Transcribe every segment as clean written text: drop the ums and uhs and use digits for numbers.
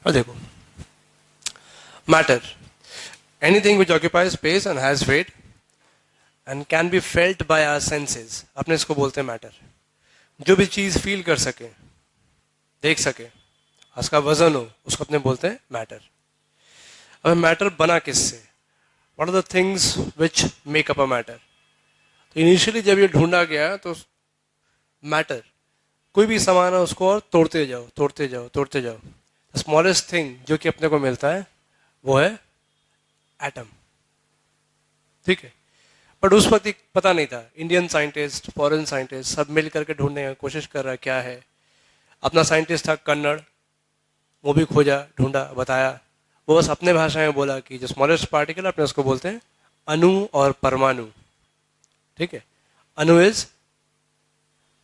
और देखो, matter, anything which occupies space and has weight and can be felt by our senses, अपने इसको बोलते हैं मैटर। जो भी चीज फील कर सके, देख सके, उसका वजन हो, उसको अपने बोलते हैं मैटर। अब मैटर बना किससे? What are the things which make up a matter? तो इनिशियली जब ये ढूंढा गया तो मैटर कोई भी सामान है उसको और तोड़ते जाओ, तोड़ते जाओ, तोड़ते जाओ। स्मॉलेस्ट थिंग जो कि अपने को मिलता है वो है एटम। ठीक है, बट उस वक्त पता नहीं था। इंडियन साइंटिस्ट, फॉरेन साइंटिस्ट सब मिल करके ढूंढने की कोशिश कर रहा है क्या है। अपना साइंटिस्ट था कन्नड़, वो भी खोजा, ढूंढा, बताया। वो बस अपने भाषा में बोला कि जो स्मॉलेस्ट पार्टिकल अपने उसको बोलते हैं अणु और परमाणु। ठीक है, अणु इज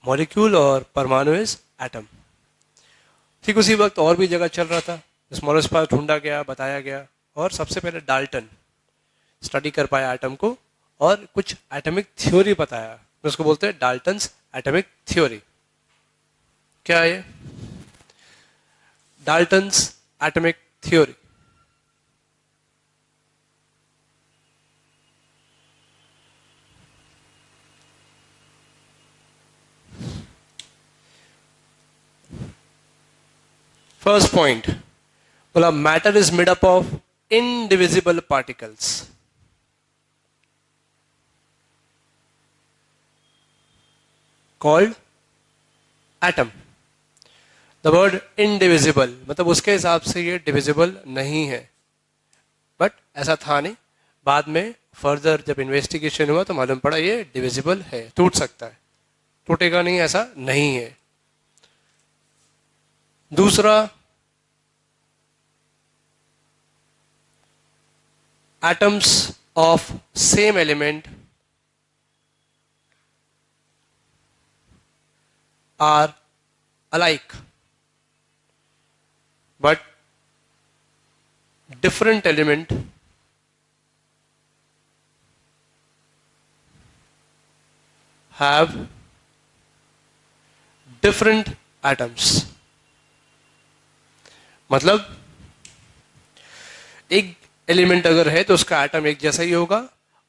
मॉलिक्यूल और परमाणु इज एटम। ठीक उसी वक्त और भी जगह चल रहा था, स्मॉलेस्ट पार्ट ढूंढा गया, बताया गया, और सबसे पहले डाल्टन स्टडी कर पाया एटम को और कुछ एटॉमिक थ्योरी बताया, उसको बोलते हैं डाल्टन्स एटॉमिक थ्योरी। क्या है ये? Dalton's atomic theory. First point बोला, matter is made up of indivisible particles. Called atom. The word indivisible मतलब उसके हिसाब से ये डिविजिबल नहीं है, बट ऐसा था नहीं। बाद में फर्दर जब इन्वेस्टिगेशन हुआ तो मालूम पड़ा ये डिविजिबल है, टूट सकता है, टूटेगा नहीं ऐसा नहीं है। दूसरा, atoms of same element are alike, but different element have different atoms। मतलब एक एलिमेंट अगर है तो उसका एटम एक जैसा ही होगा,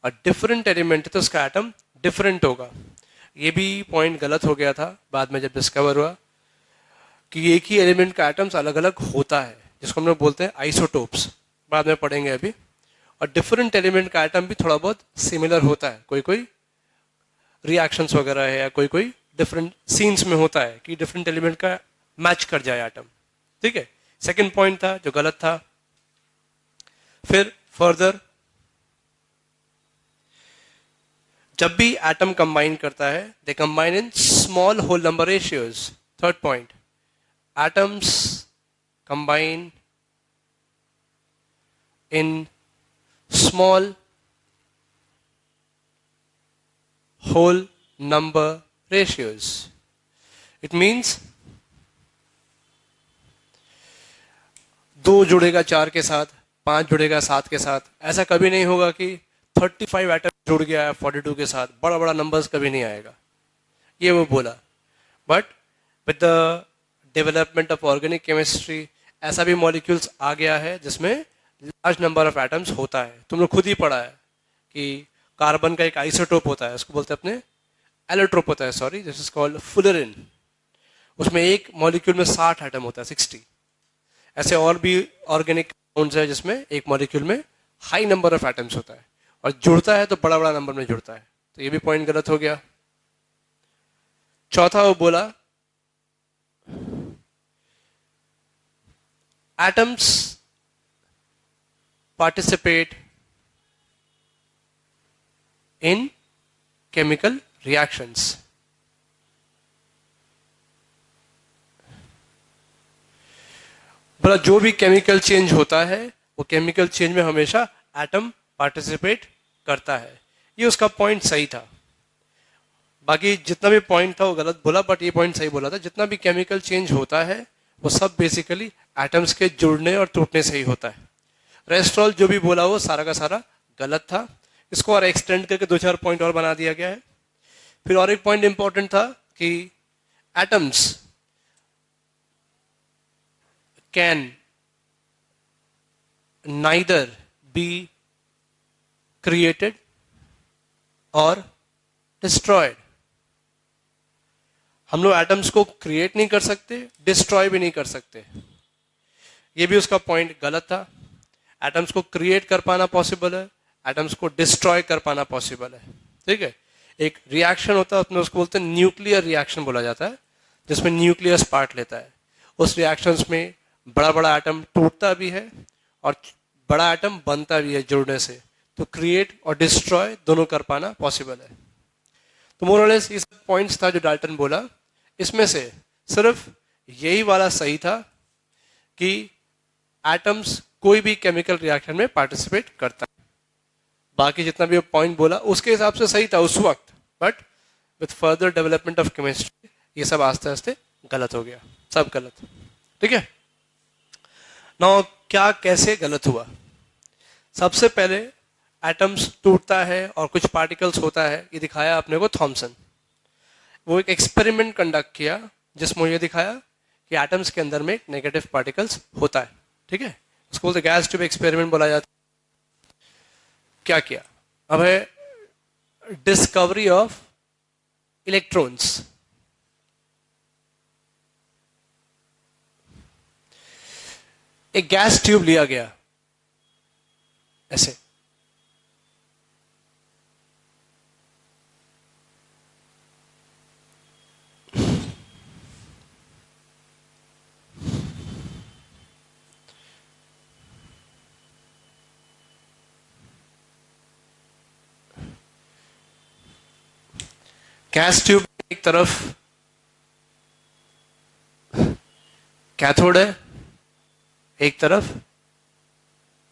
और डिफरेंट एलिमेंट है तो उसका एटम डिफरेंट होगा। ये भी पॉइंट गलत हो गया था बाद में जब डिस्कवर हुआ कि एक ही एलिमेंट का एटम्स अलग अलग होता है, जिसको हम लोग बोलते हैं आइसोटोप्स, बाद में पढ़ेंगे अभी। और डिफरेंट एलिमेंट का एटम भी थोड़ा बहुत सिमिलर होता है, कोई कोई रिएक्शंस वगैरह है या कोई कोई डिफरेंट सीन्स में होता है कि डिफरेंट एलिमेंट का मैच कर जाए एटम। ठीक है, सेकंड पॉइंट था जो गलत था। फिर फर्दर, जब भी एटम कंबाइन करता है they combine in small whole number ratios. Third point, atoms combine in small whole number ratios. It means 2 जुड़ेगा 4 के साथ, 5 जुड़ेगा 7 के साथ। ऐसा कभी नहीं होगा कि 35 एटम जुड़ गया है 42 के साथ, बड़ा बड़ा नंबर्स कभी नहीं आएगा, ये वो बोला। But with the development of organic chemistry ऐसा भी मॉलिक्यूल्स आ गया है जिसमें लार्ज नंबर ऑफ एटम्स होता है। तुम लोग खुद ही पढ़ा है कि कार्बन का एक आइसोटोप होता है, उसको बोलते हैं अपने एलोट्रोप होता है, sorry, this is called fullerene. उसमें एक मॉलिक्यूल में 60 एटम होता है, 60। ऐसे और भी ऑर्गेनिक कंपाउंड्स है जिसमें एक मॉलिक्यूल में हाई नंबर ऑफ एटम्स होता है, और जुड़ता है तो बड़ा बड़ा नंबर में जुड़ता है। तो ये भी पॉइंट गलत हो गया। चौथा वो बोला, atoms participate in chemical reactions. बोला जो भी केमिकल चेंज होता है वो केमिकल चेंज में हमेशा एटम पार्टिसिपेट करता है। ये उसका पॉइंट सही था। बाकी जितना भी पॉइंट था वो गलत बोला, बट ये पॉइंट सही बोला था। जितना भी केमिकल चेंज होता है वो सब बेसिकली एटम्स के जुड़ने और टूटने से ही होता है। रेस्ट्रॉल जो भी बोला वो सारा का सारा गलत था। इसको और एक्सटेंड करके 2-4 पॉइंट और बना दिया गया है। फिर और एक पॉइंट इंपॉर्टेंट था कि atoms can neither be created or destroyed. हम लोग एटम्स को क्रिएट नहीं कर सकते, डिस्ट्रॉय भी नहीं कर सकते. ये भी उसका पॉइंट गलत था. एटम्स को क्रिएट कर पाना पॉसिबल है, एटम्स को डिस्ट्रॉय कर पाना पॉसिबल है. ठीक है. एक रिएक्शन होता है, उसको बोलते हैं न्यूक्लियर रिएक्शन बोला जाता है, जिसमें न्यूक्लियस पार्ट लेता है. उस रिएक्शंस में बड़ा बड़ा एटम टूटता भी है और बड़ा एटम बनता भी है जुड़ने से. तो क्रिएट और डिस्ट्रॉय दोनों कर पाना पॉसिबल है. तो मोरलेस ये सब पॉइंट्स था जो डाल्टन बोला. इसमें से सिर्फ यही वाला सही था कि एटम्स कोई भी केमिकल रिएक्शन में पार्टिसिपेट करता है. बाकी जितना भी पॉइंट बोला उसके हिसाब से सही था उस वक्त, but with further development of chemistry ये सब आस्ते आस्ते गलत हो गया, सब गलत. ठीक है. नाउ क्या कैसे गलत हुआ? सबसे पहले एटम्स टूटता है और कुछ पार्टिकल्स होता है, ये दिखाया अपने को थॉमसन. वो एक एक्सपेरिमेंट कंडक्ट किया जिसमें ये दिखाया कि एटम्स के अंदर में नेगेटिव पार्टिकल्स होता है. ठीक है. उसको बोलते गैस ट्यूब एक्सपेरिमेंट बोला जाता है. क्या किया? अब है डिस्कवरी ऑफ इलेक्ट्रॉन्स. एक गैस ट्यूब लिया गया ऐसे, गैस ट्यूब एक तरफ कैथोड है, एक तरफ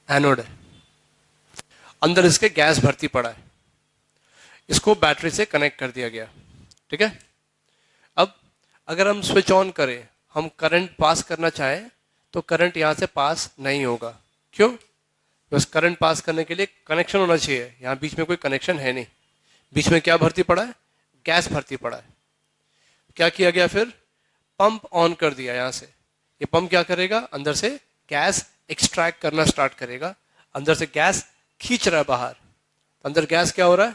एनोड है. अंदर इसके गैस भर्ती पड़ा है. इसको बैटरी से कनेक्ट कर दिया गया. ठीक है. अब अगर हम स्विच ऑन करें, हम करंट पास करना चाहें तो करंट यहां से पास नहीं होगा. क्यों? बस करंट पास करने के लिए कनेक्शन होना चाहिए. यहां बीच में कोई कनेक्शन है नहीं. बीच में क्या भर्ती पड़ा है? गैस भर्ती पड़ा है. क्या किया गया फिर? पंप ऑन कर दिया यहां से. ये पंप क्या करेगा? अंदर से गैस एक्सट्रैक्ट करना स्टार्ट करेगा. अंदर से गैस खींच रहा है बाहर. अंदर गैस क्या हो रहा है?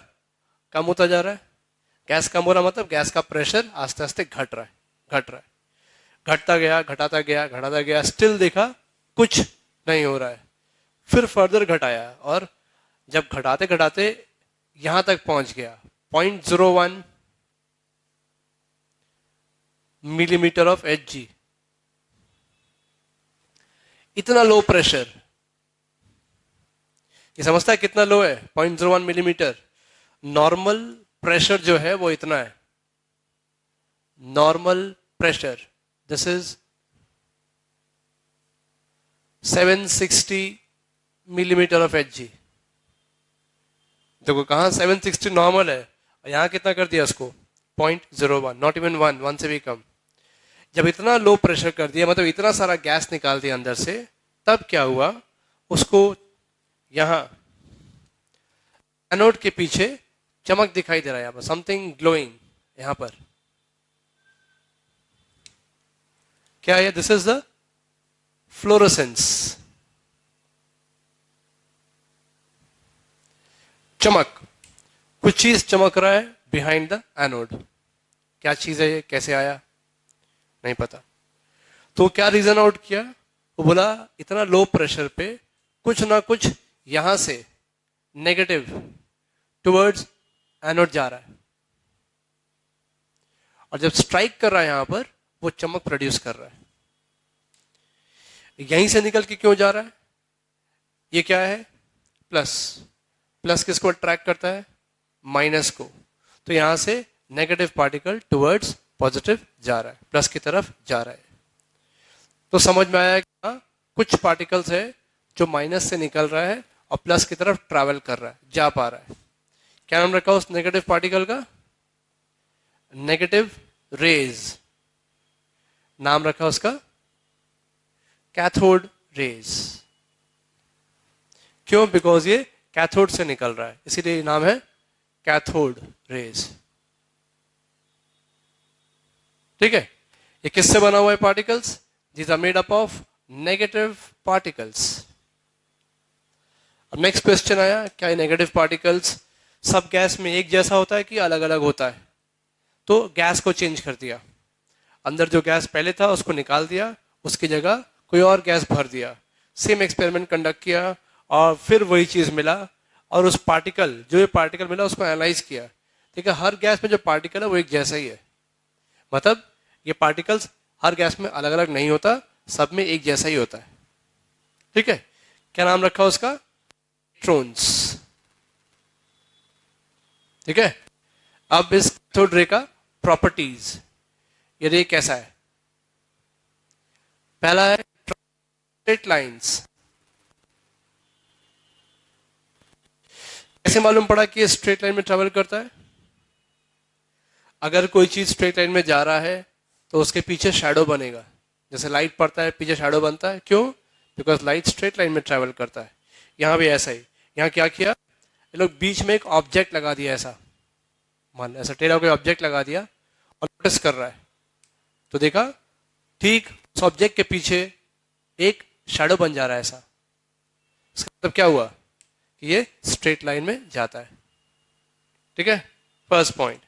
कम होता जा रहा है. गैस कम हो रहा मतलब गैस का प्रेशर आस्ते आस्ते घट रहा है, घट रहा है. घटता गया, घटाता गया, घटाता गया, स्टिल देखा कुछ नहीं हो रहा है. फिर फर्दर घटाया और जब घटाते घटाते यहां तक पहुंच गया 0.01 मिलीमीटर ऑफ Hg. इतना लो प्रेशर. ये समझता है कितना लो है? 0.01 मिलीमीटर. नॉर्मल प्रेशर जो है वो इतना है. Normal pressure this is 760 millimetre of Hg. देखो कहां 760 नॉर्मल है, यहां कितना कर दिया उसको? 0.01, नॉट इवन 1 से भी कम. जब इतना लो प्रेशर कर दिया, मतलब इतना सारा गैस निकाल दिया अंदर से, तब क्या हुआ? उसको यहां एनोड के पीछे चमक दिखाई दे रहा है. यहां पर समथिंग ग्लोइंग. यहां पर क्या है? This is the fluorescence. चमक, कुछ चीज चमक रहा है बिहाइंड द एनोड. क्या चीज है ये? कैसे आया? नहीं पता. तो क्या रीजन आउट किया? वो बोला इतना लो प्रेशर पे कुछ ना कुछ यहां से नेगेटिव टुवर्ड्स एनोड जा रहा है, और जब स्ट्राइक कर रहा है यहां पर, वो चमक प्रोड्यूस कर रहा है. यहीं से निकल के क्यों जा रहा है? ये क्या है? प्लस. प्लस किसको अट्रैक्ट करता है? माइनस को. तो यहां से नेगेटिव पार्टिकल टुवर्ड्स पॉजिटिव जा रहा है, प्लस की तरफ जा रहा है. तो समझ में आया कि हाँ, कुछ पार्टिकल्स है जो माइनस से निकल रहा है और प्लस की तरफ ट्रैवल कर रहा है, जा पा रहा है. क्या नाम रखा उस नेगेटिव पार्टिकल का? Negative rays. नाम रखा उसका कैथोड रेज. क्यों? बिकॉज ये कैथोड से निकल रहा है, इसीलिए नाम है कैथोड रेज. ठीक है. ये किससे बना हुआ है particles? These are made up of negative particles. अब नेक्स्ट क्वेश्चन आया, क्या नेगेटिव पार्टिकल्स सब गैस में एक जैसा होता है कि अलग अलग होता है? तो गैस को चेंज कर दिया, अंदर जो गैस पहले था उसको निकाल दिया, उसकी जगह कोई और गैस भर दिया, सेम एक्सपेरिमेंट कंडक्ट किया और फिर वही चीज मिला, और उस पार्टिकल जो ये पार्टिकल मिला उसको एनालाइज किया। ठीक है, हर गैस में जो पार्टिकल है वो एक जैसा ही है, मतलब ये पार्टिकल्स हर गैस में अलग अलग नहीं होता, सब में एक जैसा ही होता है। ठीक है, क्या नाम रखा उसका? इलेक्ट्रॉन्स। ठीक है, अब इस कैथोड रे का प्रॉपर्टीज, ये रे कैसा है? पहला है स्ट्रेट लाइंस। कैसे मालूम पड़ा कि ये स्ट्रेट लाइन में ट्रेवल करता है? अगर कोई चीज स्ट्रेट लाइन में जा रहा है तो उसके पीछे शैडो बनेगा, जैसे लाइट पड़ता है पीछे शैडो बनता है, क्यों? बिकॉज लाइट स्ट्रेट लाइन में ट्रेवल करता है। यहां भी ऐसा ही, यहां क्या किया, ये लोग बीच में एक ऑब्जेक्ट लगा दिया, ऐसा मान ऐसा टेढ़ा कोई ऑब्जेक्ट लगा दिया और नोटिस कर रहा है, तो देखा ठीक उस ऑब्जेक्ट के पीछे एक शैडो बन जा रहा है ऐसा। इसका मतलब क्या हुआ कि ये स्ट्रेट लाइन में जाता है। ठीक है, फर्स्ट पॉइंट।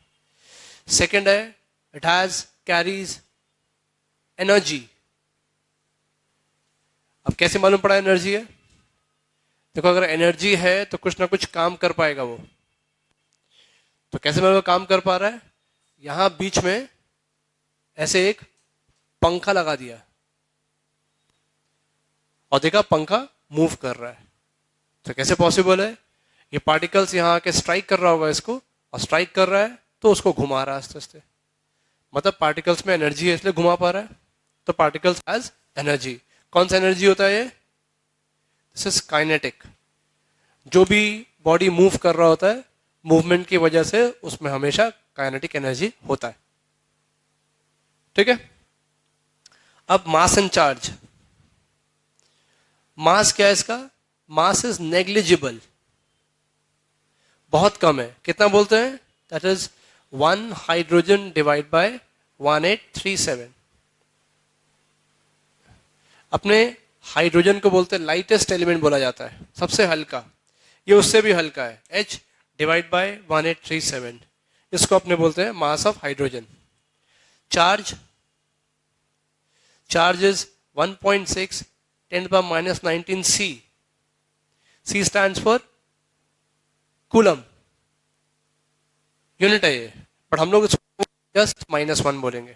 सेकंड है, इट हैज कैरीज एनर्जी। अब कैसे मालूम पड़ा एनर्जी है? देखो, अगर एनर्जी है तो कुछ ना कुछ काम कर पाएगा वो, तो कैसे मालूम काम कर पा रहा है? यहां बीच में ऐसे एक पंखा लगा दिया और देखा पंखा मूव कर रहा है, तो कैसे पॉसिबल है? ये पार्टिकल्स यहां आके स्ट्राइक कर रहा होगा इसको, और स्ट्राइक कर रहा है तो उसको घुमा रहा है आस्ते आस्ते, मतलब पार्टिकल्स में एनर्जी है इसलिए घुमा पा रहा है। तो पार्टिकल्स हैज एनर्जी। कौन सा एनर्जी होता है ये? This is kinetic. जो भी बॉडी मूव कर रहा होता है, मूवमेंट की वजह से उसमें हमेशा काइनेटिक एनर्जी होता है। ठीक है, अब मास एंड चार्ज। मास क्या है इसका? मास इज नेग्लिजिबल, बहुत कम है। कितना बोलते हैं? That is 1 hydrogen divide by 1837। अपने हाइड्रोजन को बोलते हैं लाइटेस्ट एलिमेंट बोला जाता है, सबसे हल्का। ये उससे भी हल्का है, H डिवाइड बाय 1837। इसको अपने बोलते हैं mass of hydrogen. Charge, charge is 1.6 10⁻19 C। C stands for coulomb, unit है ये, बट हम लोग इसको जस्ट -1 बोलेंगे।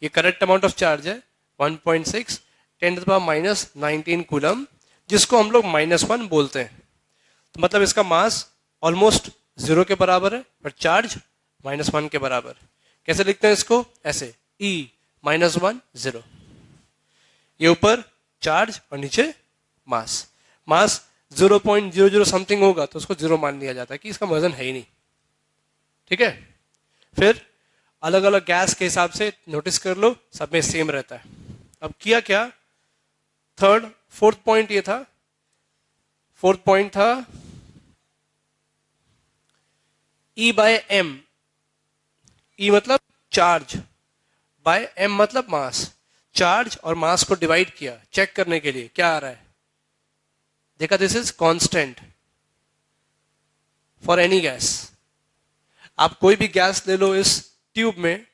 ये करेक्ट अमाउंट ऑफ चार्ज है 1.6 10⁻19 कूलम, जिसको हम लोग -1 बोलते हैं। तो मतलब इसका मास ऑलमोस्ट 0 के बराबर है, बट चार्ज -1 के बराबर। कैसे लिखते हैं इसको? ऐसे, E -1 0। ये ऊपर चार्ज और नीचे मास। मास 0.00 समथिंग होगा तो उसको 0 मान लिया जाता है कि इसका वजन है ही नहीं। ठीक है, फिर अलग अलग गैस के हिसाब से नोटिस कर लो, सब में सेम रहता है। अब किया क्या? फोर्थ पॉइंट ये था, फोर्थ पॉइंट था E/m। E मतलब चार्ज, बाय m मतलब मास। चार्ज और मास को डिवाइड किया चेक करने के लिए, क्या आ रहा है? देखा, this is constant for any gas. आप कोई भी गैस ले लो इस ट्यूब में,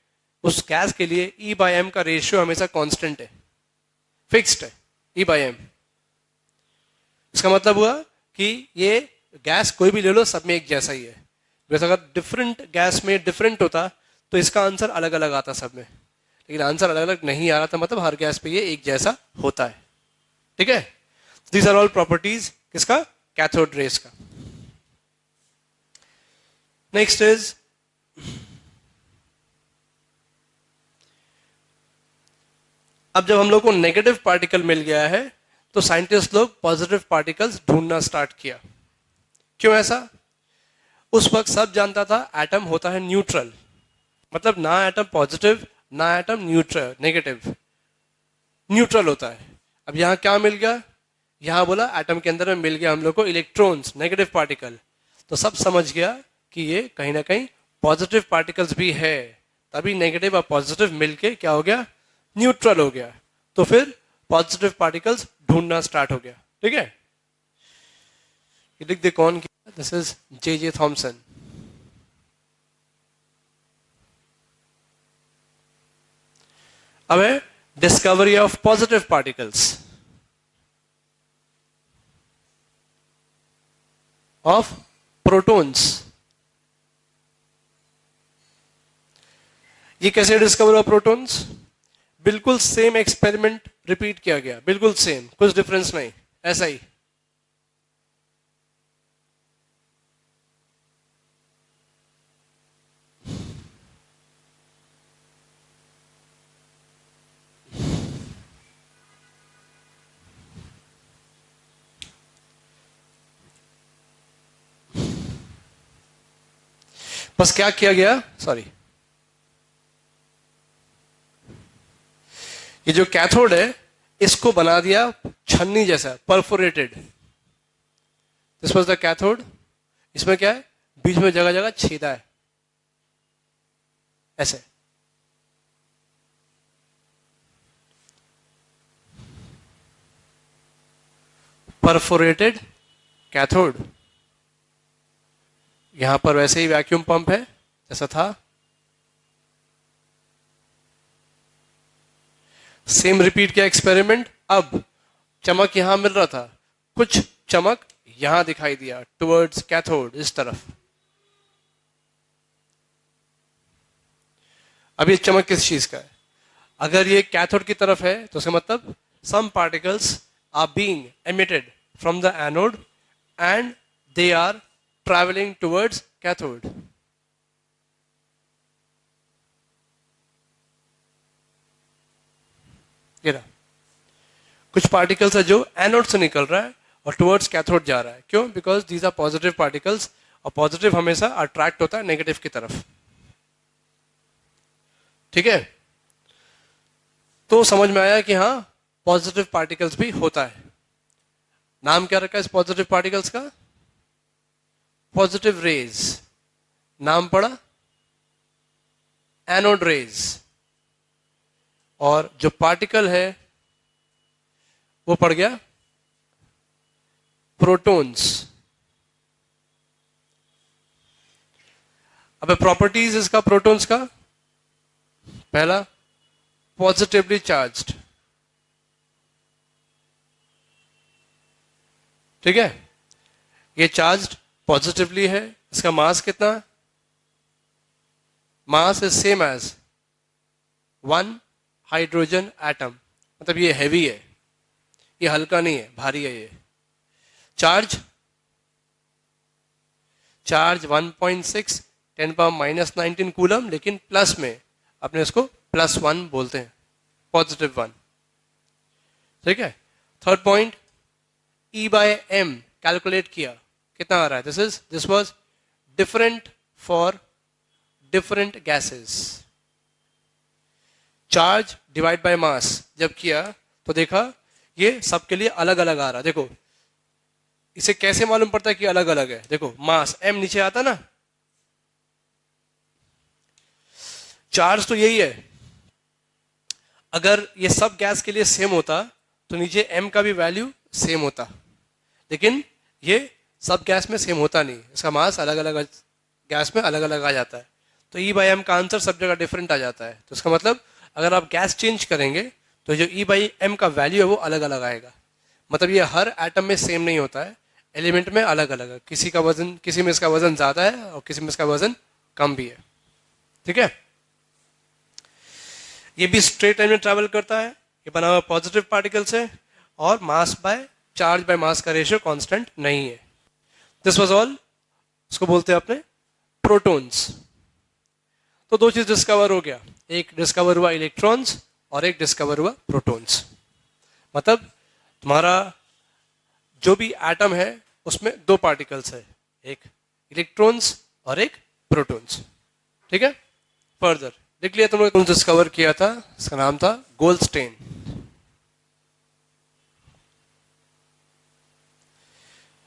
उस गैस के लिए E/m का रेशियो हमेशा कांस्टेंट है, फिक्स्ड है, E/m। इसका मतलब हुआ कि ये गैस कोई भी ले लो सब में एक जैसा ही है। वैसे अगर डिफरेंट गैस में डिफरेंट होता तो इसका आंसर अलग अलग आता सब में, लेकिन आंसर अलग अलग नहीं आ रहा था, मतलब हर गैस पे ये एक जैसा होता है। ठीक है, दीज आर ऑल प्रॉपर्टीज किसका? कैथोड रेस का। नेक्स्ट इज अब जब हम लोग को नेगेटिव पार्टिकल मिल गया है तो साइंटिस्ट लोग पॉजिटिव पार्टिकल्स ढूंढना स्टार्ट किया। क्यों ऐसा? उस वक्त सब जानता था एटम होता है न्यूट्रल, मतलब ना एटम पॉजिटिव ना एटम न्यूट्रल नेगेटिव, न्यूट्रल होता है। अब यहां क्या मिल गया? यहां बोला एटम के अंदर में मिल गया हम लोग को इलेक्ट्रॉन्स, नेगेटिव पार्टिकल। तो सब समझ गया कि ये कहीं ना कहीं पॉजिटिव पार्टिकल्स भी है, तभी नेगेटिव और पॉजिटिव मिलके क्या हो गया? न्यूट्रल हो गया। तो फिर पॉजिटिव पार्टिकल्स ढूंढना स्टार्ट हो गया। ठीक है, ये लिख दे कौन किया, दिस इज जे थॉमसन। अब है discovery of positive particles of protons. ये कैसे डिस्कवर हुआ प्रोटॉन्स? बिल्कुल सेम एक्सपेरिमेंट रिपीट किया गया, बिल्कुल सेम, कुछ डिफरेंस नहीं, ऐसा ही। बस क्या किया गया, सॉरी, ये जो कैथोड है इसको बना दिया छन्नी जैसा, perforated. This was the cathode. इसमें क्या है, बीच में जगह जगह छेदा है, ऐसे। Perforated cathode. यहां पर वैसे ही वैक्यूम पंप है जैसा था, सेम रिपीट किया एक्सपेरिमेंट। अब चमक यहां मिल रहा था, कुछ चमक यहां दिखाई दिया टुवर्ड्स कैथोड, इस तरफ। अब ये चमक किस चीज का है? अगर ये कैथोड की तरफ है तो उसका मतलब some particles are being emitted from the anode and they are travelling towards cathode. ये रहा, कुछ पार्टिकल्स है जो एनोड से निकल रहा है और टुवर्ड्स कैथोड जा रहा है। क्यों? Because these are positive particles, और पॉजिटिव हमेशा अट्रैक्ट होता है नेगेटिव की तरफ। ठीक है, तो समझ में आया कि हाँ पॉजिटिव पार्टिकल्स भी होता है। नाम क्या रखा है इस पॉजिटिव पार्टिकल्स का? Positive raise. नाम पड़ा एनोड रेज। और जो पार्टिकल है वो पड़ गया प्रोटॉन्स। अब प्रॉपर्टीज इसका प्रोटॉन्स का, पहला पॉजिटिवली चार्ज्ड, ठीक है, ये चार्ज्ड पॉजिटिवली है। इसका मास कितना? Mass is same as 1 hydrogen atom, मतलब ये हैवी है, ये हल्का नहीं है, भारी है ये। चार्ज 1.6 10⁻⁻19 कूलम, लेकिन प्लस में अपने इसको +1 बोलते हैं, +1। ठीक है। थर्ड पॉइंट, E/m कैलकुलेट किया, कितना आ रहा है? This was different for different gases. Charge divide by mass जब किया तो देखा ये सबके लिए अलग अलग आ रहा। देखो इसे कैसे मालूम पड़ता है कि अलग अलग है? देखो मास m नीचे आता ना, चार्ज तो यही है। अगर ये सब गैस के लिए सेम होता तो नीचे m का भी वैल्यू सेम होता, लेकिन ये सब गैस में सेम होता नहीं, इसका मास अलग अलग गैस में अलग अलग आ जाता है। तो E/m का आंसर सब जगह डिफरेंट आ जाता है। तो इसका मतलब अगर आप गैस चेंज करेंगे तो जो E/m का वैल्यू है वो अलग अलग आएगा। मतलब ये हर एटम में सेम नहीं होता है, एलिमेंट में अलग अलग है। किसी का वजन, किसी में इसका वजन ज्यादा है और किसी में इसका वजन कम भी है। ठीक है, ये भी स्ट्रेट लाइन में ट्रैवल करता है, ये बना हुआ पॉजिटिव पार्टिकल से, और mass by charge by mass का रेशियो कांस्टेंट नहीं है। दिस वाज ऑल, इसको बोलते हैं अपने प्रोटॉन्स। तो दो चीज डिस्कवर हो गया, एक डिस्कवर हुआ इलेक्ट्रॉन्स और एक डिस्कवर हुआ प्रोटॉन्स। मतलब तुम्हारा जो भी एटम है उसमें दो पार्टिकल्स है, एक इलेक्ट्रॉन्स और एक प्रोटॉन्स। ठीक है, फर्दर देख लिया तुम लोग, डिस्कवर किया था, इसका नाम था गोल्डस्टेन।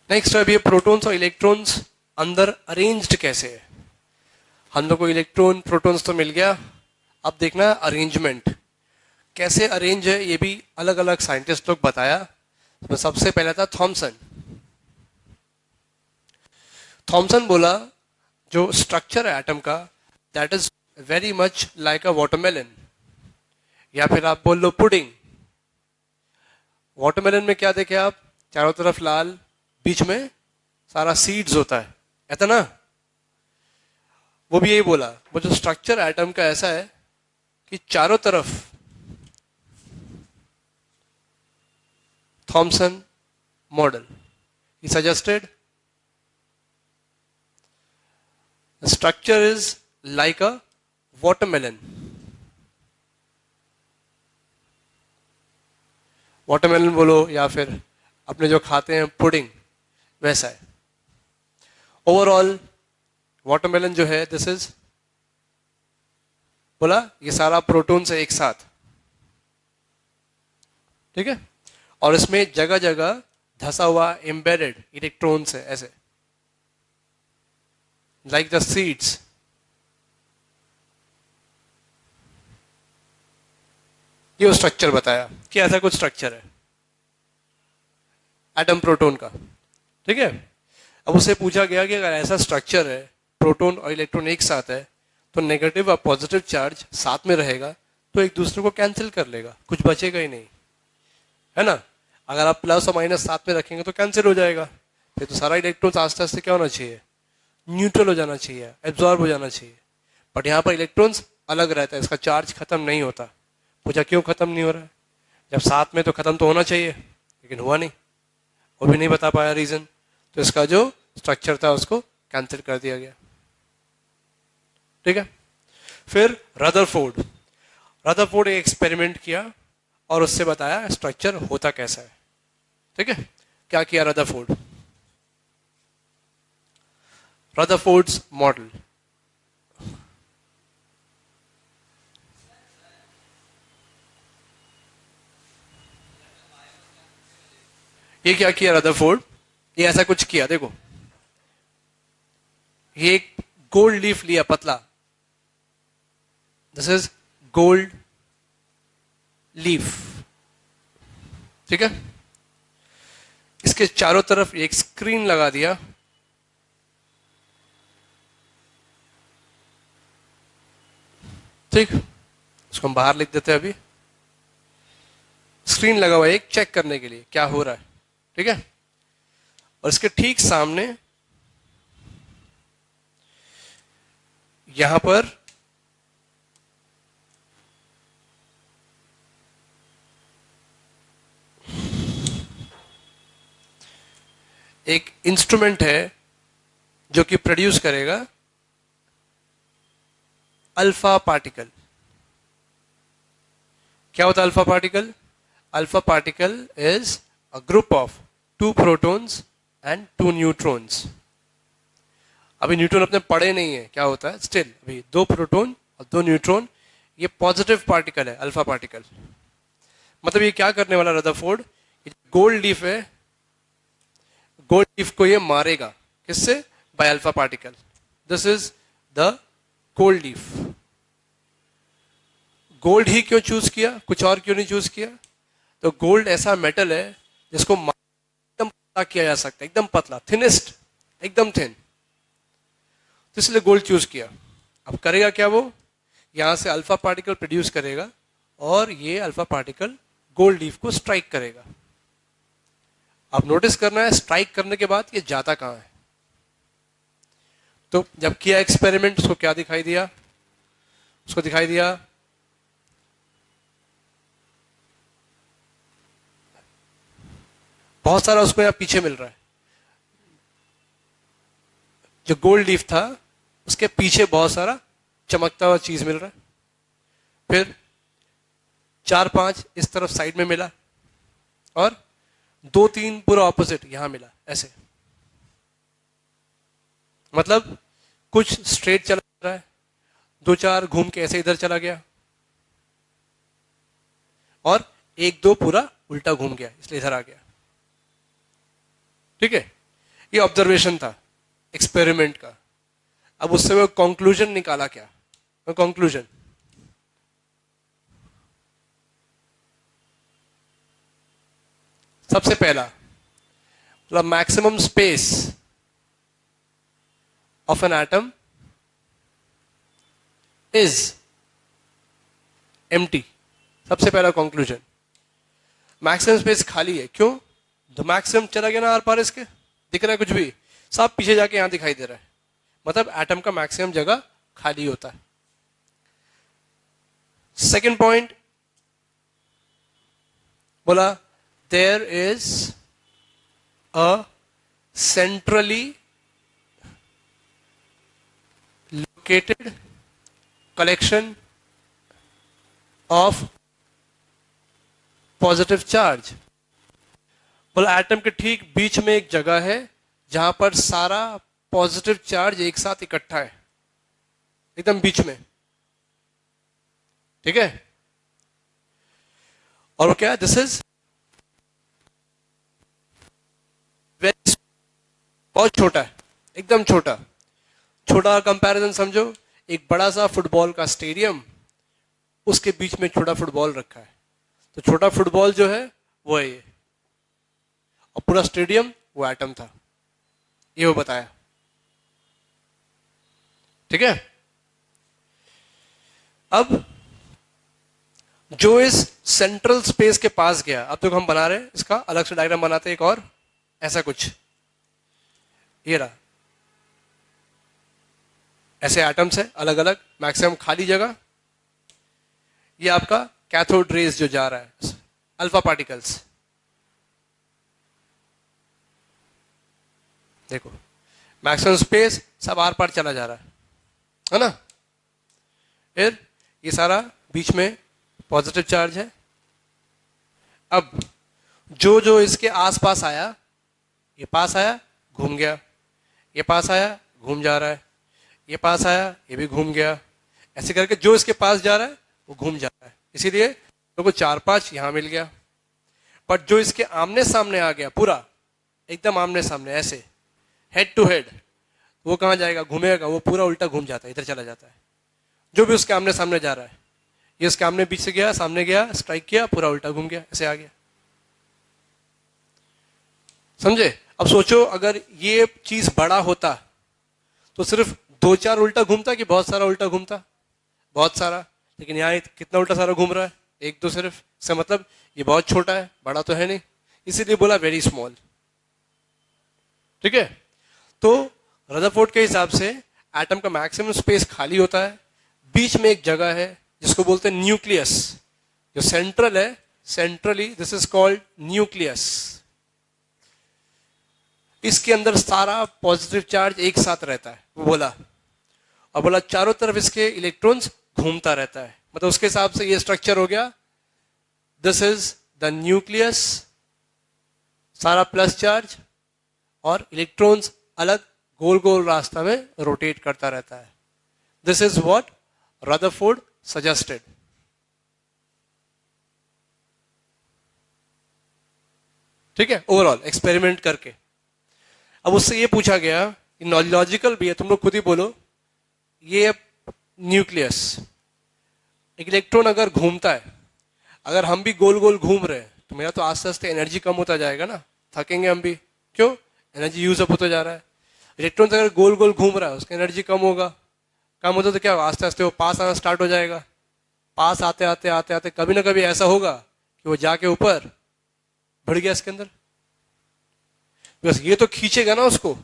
नेक्स्ट अब ये प्रोटॉन्स और इलेक्ट्रॉन्स अंदर अरेंज्ड कैसे है। हम लोग को इलेक्ट्रॉन प्रोटॉन्स तो मिल गया, अब देखना है अरेंजमेंट कैसे अरेंज है। ये भी अलग अलग साइंटिस्ट लोग बताया। तो सबसे पहले था थॉमसन। थॉमसन बोला जो स्ट्रक्चर है एटम का that is very much like a watermelon, या फिर आप बोल लो पुडिंग। वाटरमेलन में क्या देखे आप, चारों तरफ लाल, बीच में सारा सीड्स होता है था ना। वो भी यही बोला, वो जो स्ट्रक्चर एटम का ऐसा है कि चारों तरफ Thompson model he suggested structure is like a watermelon. Watermelon बोलो या फिर अपने जो खाते हैं पुडिंग, वैसा है। ओवरऑल वाटरमेलन जो है दिस इज बोला ये सारा प्रोटॉन से एक साथ, ठीक है, और इसमें जगह जगह धसा हुआ एम्बेडेड इलेक्ट्रॉन्स है ऐसे, लाइक द सीड्स। ये वो स्ट्रक्चर बताया कि ऐसा कुछ स्ट्रक्चर है एटम प्रोटॉन का, ठीक है। अब उससे पूछा गया कि अगर ऐसा स्ट्रक्चर है, प्रोटॉन और इलेक्ट्रॉन एक साथ है, तो नेगेटिव और पॉजिटिव चार्ज साथ में रहेगा तो एक दूसरे को कैंसिल कर लेगा, कुछ बचेगा ही नहीं, है ना। अगर आप प्लस और माइनस साथ में रखेंगे तो कैंसिल हो जाएगा, फिर तो सारा इलेक्ट्रॉन आस्ते आस्ते क्या होना चाहिए, न्यूट्रल हो जाना चाहिए, एब्जॉर्ब हो जाना चाहिए। बट यहाँ पर इलेक्ट्रॉन्स अलग रहता है, इसका चार्ज खत्म नहीं होता। पूछा क्यों खत्म नहीं हो रहा है, जब साथ में तो खत्म तो होना चाहिए, लेकिन हुआ नहीं, वो भी नहीं बता पाया रीजन, तो इसका जो स्ट्रक्चर था उसको कैंसिल कर दिया गया, ठीक है। फिर रदरफोर्ड एक एक्सपेरिमेंट किया और उससे बताया स्ट्रक्चर होता कैसा है, ठीक है। क्या किया रदरफोर्ड्स मॉडल, ये क्या किया रदरफोर्ड, ये ऐसा कुछ किया, देखो ये एक गोल्ड लीफ लिया पतला, दिस इज गोल्ड लीफ, ठीक है। इसके चारों तरफ एक स्क्रीन लगा दिया, ठीक, इसको हम बाहर लिख देते हैं अभी। स्क्रीन लगा हुआ है एक चेक करने के लिए क्या हो रहा है, ठीक है। और इसके ठीक सामने यहां पर एक इंस्ट्रूमेंट है जो कि प्रोड्यूस करेगा अल्फा पार्टिकल। क्या होता है alpha particle, alpha particle is a group of 2 protons and 2 neutrons. अभी न्यूट्रॉन अपने पढ़े नहीं है क्या होता है, स्टिल अभी 2 प्रोटॉन और 2 न्यूट्रॉन, ये पॉजिटिव पार्टिकल है अल्फा पार्टिकल। मतलब ये क्या करने वाला रदरफोर्ड, गोल्ड लीफ है, गोल्ड लीफ को ये मारेगा, किससे, by alpha particle. This is the gold leaf. Gold ही क्यों चूज किया, कुछ और क्यों नहीं चूज किया, तो गोल्ड ऐसा मेटल है जिसको एकदम पतला किया जा सकता है, एकदम पतला, थिनेस्ट, एकदम थिन, तो इसलिए गोल्ड चूज किया। अब करेगा क्या, वो यहां से अल्फा पार्टिकल प्रोड्यूस करेगा और ये अल्फा पार्टिकल गोल्ड लीफ को स्ट्राइक करेगा। अब नोटिस करना है स्ट्राइक करने के बाद ये जाता कहां है। तो जब किया एक्सपेरिमेंट, उसको क्या दिखाई दिया, उसको दिखाई दिया बहुत सारा उसको यहां पीछे मिल रहा है, जो गोल्ड लीफ था उसके पीछे बहुत सारा चमकता हुआ चीज मिल रहा है। फिर 4-5 इस तरफ साइड में मिला और 2-3 पूरा ऑपोजिट यहां मिला, ऐसे। मतलब कुछ स्ट्रेट चला रहा है, 2-4 घूम के ऐसे इधर चला गया और 1-2 पूरा उल्टा घूम गया, इसलिए इधर आ गया, ठीक है। ये ऑब्जर्वेशन था एक्सपेरिमेंट का। अब उससे वो कंक्लूजन निकाला, क्या कंक्लूजन, सबसे पहला मतलब maximum space of an atom is empty. सबसे पहला कंक्लूजन, मैक्सिमम स्पेस खाली है। क्यों? तो मैक्सिमम चला गया ना आर पार, इसके दिख रहा है कुछ भी? सब पीछे जाके यहां दिखाई दे रहा है, मतलब एटम का मैक्सिमम जगह खाली होता है। सेकेंड पॉइंट बोला, there is a centrally located collection of positive charge. बोला एटम के ठीक बीच में एक जगह है जहां पर सारा पॉजिटिव चार्ज एक साथ इकट्ठा है, एकदम बीच में। ठीक है? और वो क्या है? दिस इज वेरी, बहुत छोटा है, एकदम छोटा। छोटा कंपैरिजन समझो, एक बड़ा सा फुटबॉल का स्टेडियम, उसके बीच में छोटा फुटबॉल रखा है। तो छोटा फुटबॉल जो है वो है ये, और पूरा स्टेडियम वो एटम था, ये वो बताया। ठीक है? अब जो इस सेंट्रल स्पेस के पास गया, अब तो हम बना रहे हैं इसका अलग से डायग्राम बनाते हैं एक और, ऐसा कुछ, ये रहा, ऐसे एटम्स है अलग अलग, मैक्सिमम खाली जगह। ये आपका कैथोड रेज जो जा रहा है, अल्फा पार्टिकल्स। देखो मैक्सिमम स्पेस, सब आर पार चला जा रहा है ना? फिर ये सारा बीच में पॉजिटिव चार्ज है। अब जो जो इसके आसपास आया, ये पास आया घूम गया, ये पास आया घूम जा रहा है, ये पास आया ये भी घूम गया, ऐसे करके जो इसके पास जा रहा है वो घूम जा रहा है। इसीलिए तो को 4-5 यहां मिल गया। पर जो इसके आमने सामने आ गया, पूरा एकदम आमने सामने, ऐसे हेड टू हेड, वो कहां जाएगा? घूमेगा, वो पूरा उल्टा घूम जाता है, इधर चला जाता है। जो भी उसके आमने सामने जा रहा है, ये उसके आमने बीच से गया, सामने गया, स्ट्राइक किया, पूरा उल्टा घूम गया, ऐसे आ गया। समझे? अब सोचो अगर ये चीज बड़ा होता तो सिर्फ 2-4 उल्टा घूमता कि बहुत सारा उल्टा घूमता? बहुत सारा। लेकिन यहाँ कितना उल्टा सारा घूम रहा है? 1-2 सिर्फ। इसका मतलब ये बहुत छोटा है, बड़ा तो है नहीं, इसीलिए बोला वेरी स्मॉल। ठीक है? तो रदरफोर्ड के हिसाब से एटम का मैक्सिमम स्पेस खाली होता है, बीच में एक जगह है जिसको बोलते हैं न्यूक्लियस, जो सेंट्रल है, centrally this is called nucleus. इसके अंदर सारा पॉजिटिव चार्ज एक साथ रहता है, वो बोला। और बोला चारों तरफ इसके इलेक्ट्रॉन्स घूमता रहता है, मतलब उसके हिसाब से ये स्ट्रक्चर हो गया, दिस इज द न्यूक्लियस, सारा प्लस चार्ज, और इलेक्ट्रॉन्स अलग गोल गोल रास्ता में रोटेट करता रहता है। This is what Rutherford suggested. ठीक है? ओवरऑल एक्सपेरिमेंट करके। अब उससे ये पूछा गया, लॉजिकल भी है, तुम लोग खुद ही बोलो, ये न्यूक्लियस, एक इलेक्ट्रॉन अगर घूमता है, अगर हम भी गोल गोल घूम रहे हैं तो मेरा तो आस्ते आस्ते एनर्जी कम होता जाएगा ना, थकेंगे हम भी। क्यों? एनर्जी यूज अप होता जा रहा है। इलेक्ट्रॉन अगर गोल गोल घूम रहा है, उसका एनर्जी कम होगा, कम होता तो क्या होगा? आस्ते आस्ते वो पास आना स्टार्ट हो जाएगा। पास आते आते आते आते कभी ना कभी ऐसा होगा कि वो जाके ऊपर बढ़ गया इसके अंदर, बस ये तो खींचेगा ना उसको।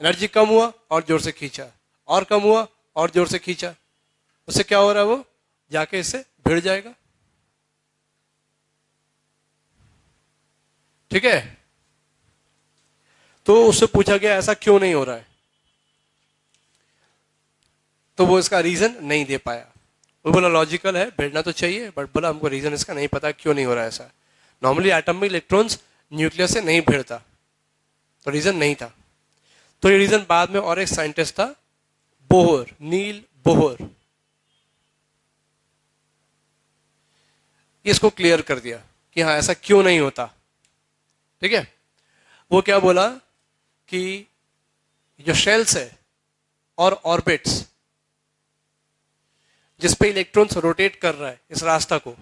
एनर्जी कम हुआ और जोर से खींचा, और कम हुआ और जोर से खींचा, उससे क्या हो रहा है? वो जाके इससे भिड़ जाएगा। ठीक है? तो उससे पूछा गया ऐसा क्यों नहीं हो रहा है, तो वो इसका रीजन नहीं दे पाया। वो बोला लॉजिकल है, भिड़ना तो चाहिए, बट बोला हमको रीजन इसका नहीं पता क्यों नहीं हो रहा है ऐसा। नॉर्मली एटम में इलेक्ट्रॉन्स न्यूक्लियस से नहीं भिड़ता, तो रीजन नहीं था। तो ये रीजन बाद में और एक साइंटिस्ट था, बोहर, नील बोहर, इसको क्लियर कर दिया कि हाँ ऐसा क्यों नहीं होता। ठीक है? वो क्या बोला कि जो शेल्स है और ऑर्बिट्स जिस पे इलेक्ट्रॉन्स रोटेट कर रहा है इस रास्ता को,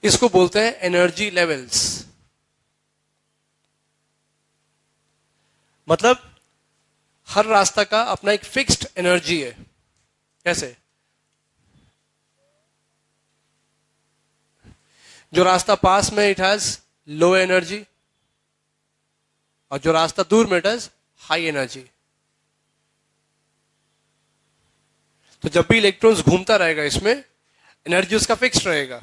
इसको बोलते हैं एनर्जी लेवल्स। मतलब हर रास्ता का अपना एक फिक्स्ड एनर्जी है। कैसे? जो रास्ता पास में इट हैज लो एनर्जी, और जो रास्ता दूर में इट हैज हाई एनर्जी। तो जब भी इलेक्ट्रॉन्स घूमता रहेगा इसमें, एनर्जी उसका फिक्स रहेगा।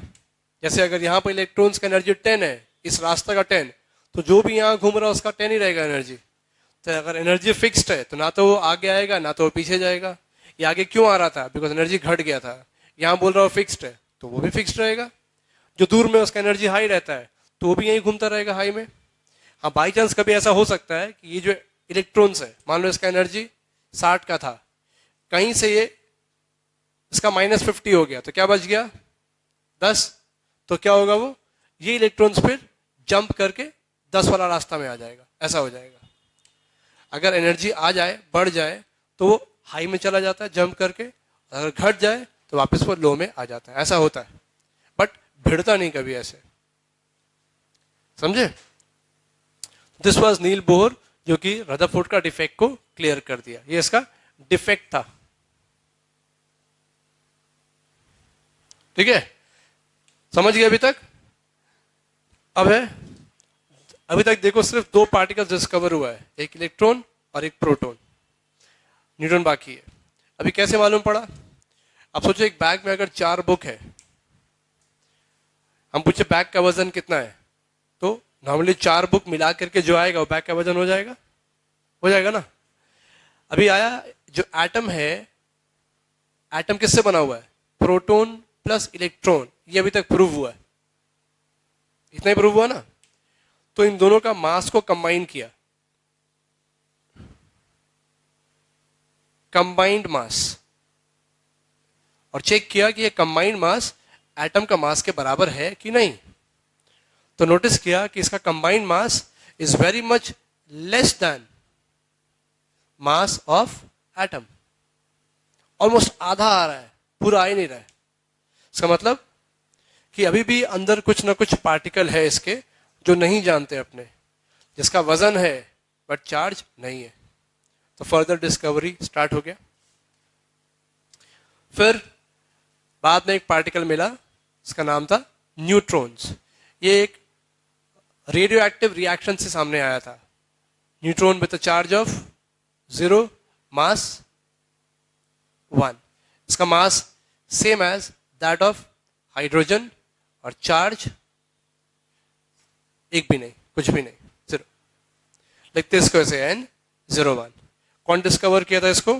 जैसे अगर यहां पर इलेक्ट्रॉन्स का एनर्जी 10 है, इस रास्ता का 10, तो जो भी यहां घूम रहा है उसका 10 ही रहेगा एनर्जी। तो अगर एनर्जी फिक्स्ड है तो ना तो वो आगे आएगा ना तो वो पीछे जाएगा। ये आगे क्यों आ रहा था? बिकॉज एनर्जी घट गया था। यहां बोल रहा हूँ फिक्स्ड है तो वो भी फिक्स्ड रहेगा। जो दूर में उसका एनर्जी हाई रहता है तो वो भी यहीं घूमता रहेगा हाई में। हाँ, बाई चांस कभी ऐसा हो सकता है कि ये जो इलेक्ट्रॉन्स है, मान लो इसका एनर्जी 60 का था, कहीं से ये इसका -50 हो गया, तो क्या बच गया? 10। तो क्या होगा? वो ये इलेक्ट्रॉन्स फिर जंप करके 10 वाला रास्ता में आ जाएगा। ऐसा हो जाएगा। अगर एनर्जी आ जाए, बढ़ जाए, तो वो हाई में चला जाता है जंप करके। अगर घट जाए तो वापस वो लो में आ जाता है। ऐसा होता है, बट भिड़ता नहीं कभी ऐसे। समझे? दिस वाज नील बोहर, जो कि रदरफोर्ड का डिफेक्ट को क्लियर कर दिया। ये इसका डिफेक्ट था। ठीक है, समझ गए अभी तक? अब है, अभी तक देखो सिर्फ 2 पार्टिकल्स डिस्कवर हुआ है, एक इलेक्ट्रॉन और एक प्रोटॉन। न्यूट्रॉन बाकी है। अभी कैसे मालूम पड़ा? अब सोचो एक बैग में अगर 4 बुक है, हम पूछे बैग का वजन कितना है, तो नॉर्मली 4 बुक मिला करके जो आएगा वो बैग का वजन हो जाएगा। हो जाएगा ना? अभी आया जो एटम है, एटम किससे बना हुआ है? Proton plus electron. ये अभी तक प्रूव हुआ है, इतना ही प्रूव हुआ ना। तो इन दोनों का मास को कंबाइन किया, कंबाइंड मास, और चेक किया कि ये कंबाइंड मास एटम का मास के बराबर है कि नहीं। तो नोटिस किया कि इसका combined mass is very much less then mass of atom. Almost आधा आ रहा है, पूरा आ ही नहीं रहा है। इसका मतलब कि अभी भी अंदर कुछ ना कुछ पार्टिकल है इसके जो नहीं जानते अपने, जिसका वजन है बट चार्ज नहीं है। तो फर्दर डिस्कवरी स्टार्ट हो गया। फिर बाद में एक पार्टिकल मिला, इसका नाम था न्यूट्रॉन्स। ये एक रेडियो एक्टिव रिएक्शन से सामने आया था। Neutron with charge of 0, mass 1। इसका mass same as that of hydrogen, और चार्ज एक भी नहीं, कुछ भी नहीं, 0। लिखते इसको ऐसे N01। कौन डिस्कवर किया था इसको?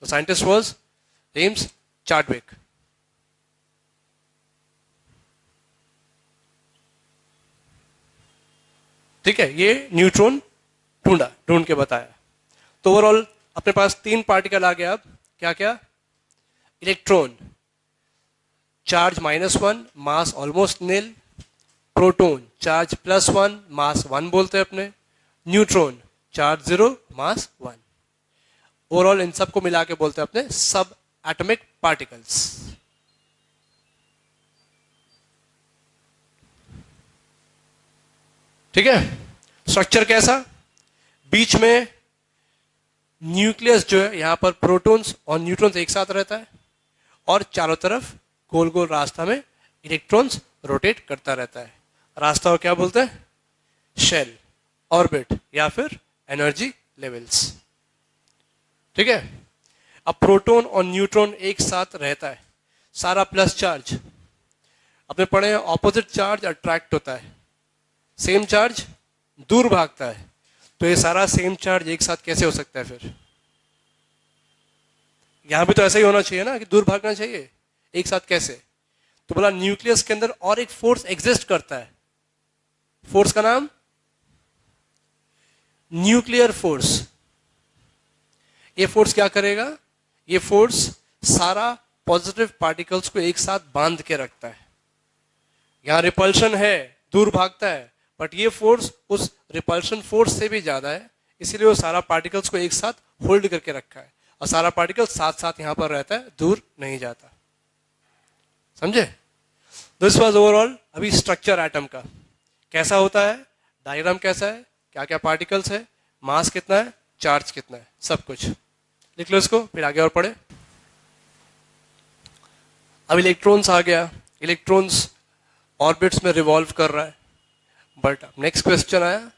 The scientist was James Chadwick. ठीक है, ये न्यूट्रॉन ढूंढ के बताया। तो ओवरऑल अपने पास 3 पार्टिकल आ गया। अब क्या क्या? इलेक्ट्रॉन चार्ज -1, मास ऑलमोस्ट नील। प्रोटॉन चार्ज +1, मास 1 बोलते हैं अपने। Neutron charge 0, mass 1। ओवरऑल इन सब को मिला के बोलते हैं अपने सब एटॉमिक पार्टिकल्स। ठीक है, स्ट्रक्चर कैसा? बीच में न्यूक्लियस जो है, यहां पर प्रोटॉन्स और न्यूट्रॉन्स एक साथ रहता है, और चारों तरफ गोल गोल रास्ता में इलेक्ट्रॉन्स रोटेट करता रहता है। रास्ता को क्या बोलते हैं? शेल, ऑर्बिट, या फिर एनर्जी लेवल्स। ठीक है, अब प्रोटॉन और न्यूट्रॉन एक साथ रहता है, सारा प्लस चार्ज। आपने पढ़े हैं ऑपोजिट चार्ज अट्रैक्ट होता है, सेम चार्ज दूर भागता है। तो ये सारा सेम चार्ज एक साथ कैसे हो सकता है? फिर यहां भी तो ऐसा ही होना चाहिए ना, कि दूर भागना चाहिए। एक साथ कैसे? तो बोला न्यूक्लियस के अंदर और एक फोर्स एग्जिस्ट करता है। फोर्स का नाम न्यूक्लियर फोर्स। ये फोर्स क्या करेगा? ये फोर्स सारा पॉजिटिव पार्टिकल्स को एक साथ बांध के रखता है। यहां रिपल्शन है, दूर भागता है, बट ये फोर्स उस रिपल्शन फोर्स से भी ज्यादा है, इसीलिए वो सारा पार्टिकल्स को एक साथ होल्ड करके रखा है, और सारा पार्टिकल साथ साथ यहां पर रहता है, दूर नहीं जाता। समझे? दिस वाज ओवरऑल अभी स्ट्रक्चर एटम का कैसा होता है, डायग्राम कैसा है, क्या क्या पार्टिकल्स है, मास कितना है, चार्ज कितना है, सब कुछ लिख लो इसको, फिर आगे और पढ़े। अब इलेक्ट्रॉन्स आ गया, इलेक्ट्रॉन्स ऑर्बिट्स में रिवॉल्व कर रहा है, बट अब नेक्स्ट क्वेश्चन आया,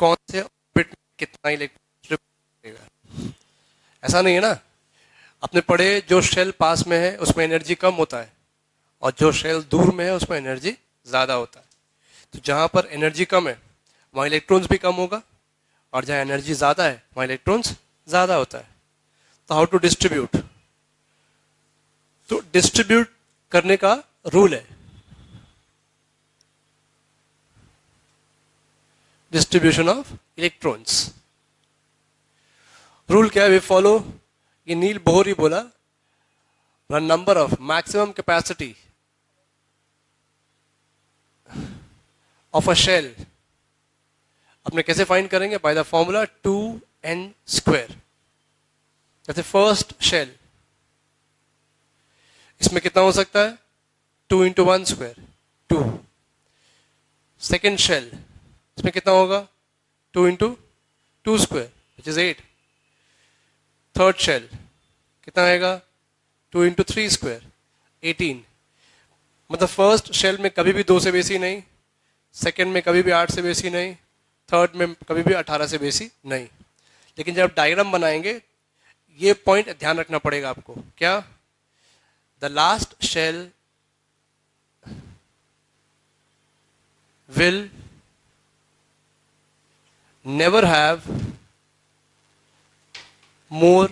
कौन से ऑर्बिट में कितना इलेक्ट्रॉन करेगा। ऐसा नहीं है ना, आपने पढ़े जो शेल पास में है उसमें एनर्जी कम होता है और जो शेल दूर में है उसमें एनर्जी ज्यादा होता है। तो जहां पर एनर्जी कम है वहां इलेक्ट्रॉन्स भी कम होगा, और जहां एनर्जी ज्यादा है वहां इलेक्ट्रॉन्स ज्यादा होता है। तो हाउ टू डिस्ट्रीब्यूट, तो डिस्ट्रीब्यूट करने का रूल है, डिस्ट्रीब्यूशन ऑफ इलेक्ट्रॉन्स। रूल क्या है, वी फॉलो, ये नील बोहर ही बोला, number of maximum capacity of a shell अपने कैसे फाइंड करेंगे, बाय द फॉर्मूला 2n²। जैसे फर्स्ट शेल, इसमें कितना हो सकता है, 2 × 1², 2। सेकेंड शेल, इसमें कितना होगा, 2 × 2² विच इज 8। थर्ड शेल कितना आएगा, 2 × 3², 18। मतलब फर्स्ट शेल में कभी भी 2 से बेसी नहीं, सेकेंड में कभी भी 8 से बेसी नहीं, थर्ड में कभी भी 18 से बेसी नहीं। लेकिन जब डायग्राम बनाएंगे ये पॉइंट ध्यान रखना पड़ेगा आपको, क्या, the last shell will never have more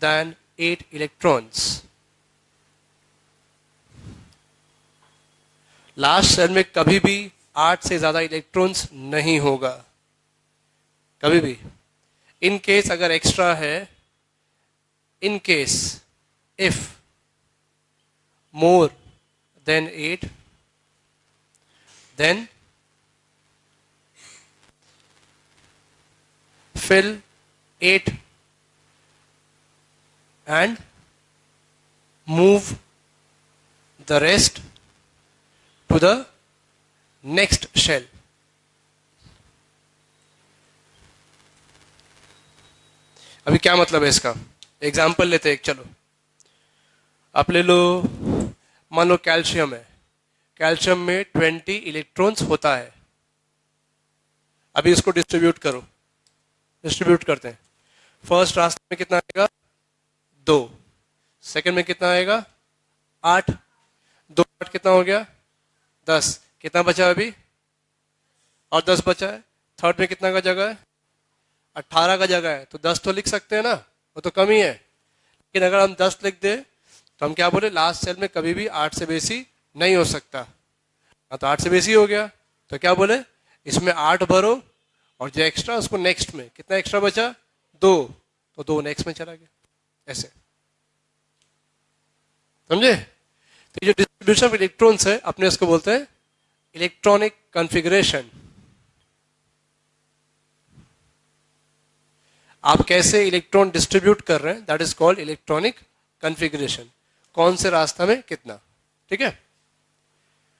than 8 electrons। Last shell में कभी भी 8 से ज्यादा इलेक्ट्रॉन्स नहीं होगा, कभी भी। इन केस अगर एक्स्ट्रा है, in case if more than 8, then fill 8 and move the rest to the next shell। अभी क्या मतलब है इसका, एग्जाम्पल लेते हैं एक, चलो आप ले लो, मान लो कैल्शियम है, कैल्शियम में 20 इलेक्ट्रॉन्स होता है। अभी इसको डिस्ट्रीब्यूट करो, डिस्ट्रीब्यूट करते हैं। फर्स्ट रास्ते में कितना आएगा, 2। सेकंड में कितना आएगा, 8। 2 8 कितना हो गया, 10। कितना बचा अभी, और 10 बचा है। थर्ड में कितना का जगह है, 18 का जगह है, तो 10 तो लिख सकते हैं ना, वो तो कम ही है। लेकिन अगर हम 10 लिख दे तो हम क्या बोले, लास्ट सेल में कभी भी 8 से बेसी नहीं हो सकता। तो 8 से बेसी हो गया, तो क्या बोले, इसमें 8 भरो और जो एक्स्ट्रा उसको नेक्स्ट में, कितना एक्स्ट्रा बचा, 2, तो 2 नेक्स्ट में चला गया, ऐसे, समझे। तो ये जो डिस्ट्रीब्यूशन ऑफ इलेक्ट्रॉन्स है अपने इसको बोलते हैं इलेक्ट्रॉनिक कॉन्फ़िगरेशन। आप कैसे इलेक्ट्रॉन डिस्ट्रीब्यूट कर रहे हैं, that is called electronic configuration. कौन से रास्ता में कितना, ठीक है।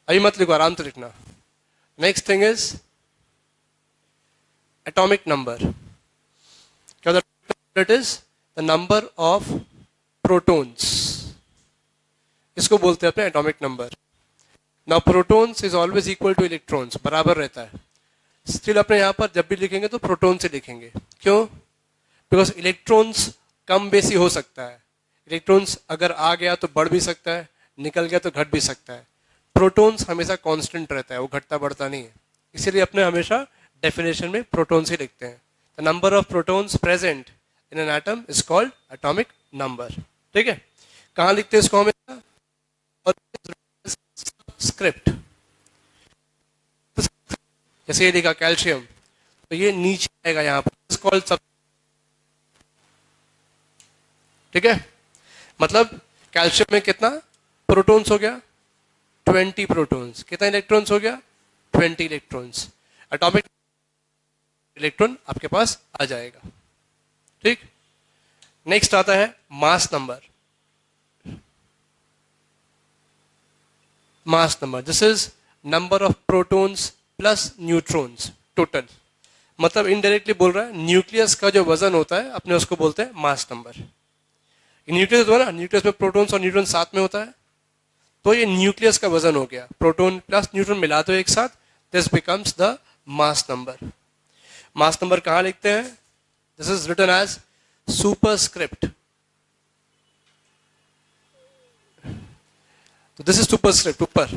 अभी मत लिखो, आराम से लिखना। Next thing is atomic number. क्या होता है, it is the number of protons, इसको बोलते हैं अपने atomic number. Now protons is always equal two electrons, बराबर रहता है। स्टिल अपने यहां पर जब भी लिखेंगे तो प्रोटॉन से लिखेंगे, क्यों, बिकॉज इलेक्ट्रॉन्स कम बेसी हो सकता है। इलेक्ट्रॉन्स अगर आ गया तो बढ़ भी सकता है, निकल गया तो घट भी सकता है। प्रोटॉन्स हमेशा कांस्टेंट रहता है, वो घटता बढ़ता नहीं है। इसीलिए अपने हमेशा डेफिनेशन में प्रोटॉन्स ही लिखते हैं। The number of protons present in an atom is called atomic number, ठीक है। कहाँ लिखते हैं इसको हमेशा, स्क्रिप्ट। जैसे ये लिखा कैल्शियम, तो ये नीचे आएगा यहाँ पर, इज कॉल्ड सब, ठीक है। मतलब कैल्शियम में कितना प्रोटॉन्स हो गया, 20 प्रोटॉन्स। कितना इलेक्ट्रॉन्स हो गया, 20 इलेक्ट्रॉन्स। एटॉमिक इलेक्ट्रॉन आपके पास आ जाएगा, ठीक। नेक्स्ट आता है मास number. Mass number, this is number of protons plus neutrons total. मतलब इनडायरेक्टली बोल रहा है न्यूक्लियस का जो वजन होता है अपने उसको बोलते हैं मास नंबर। न्यूक्लियस होता है ना, न्यूक्लियस में प्रोटॉन्स और न्यूट्रॉन साथ में होता है, तो ये न्यूक्लियस का वजन हो गया, प्रोटॉन प्लस न्यूट्रॉन मिला दो एक साथ, this becomes the mass number. Mass number कहां लिखते हैं? This is written as superscript. तो दिस इज सुपरस्क्रिप्ट, ऊपर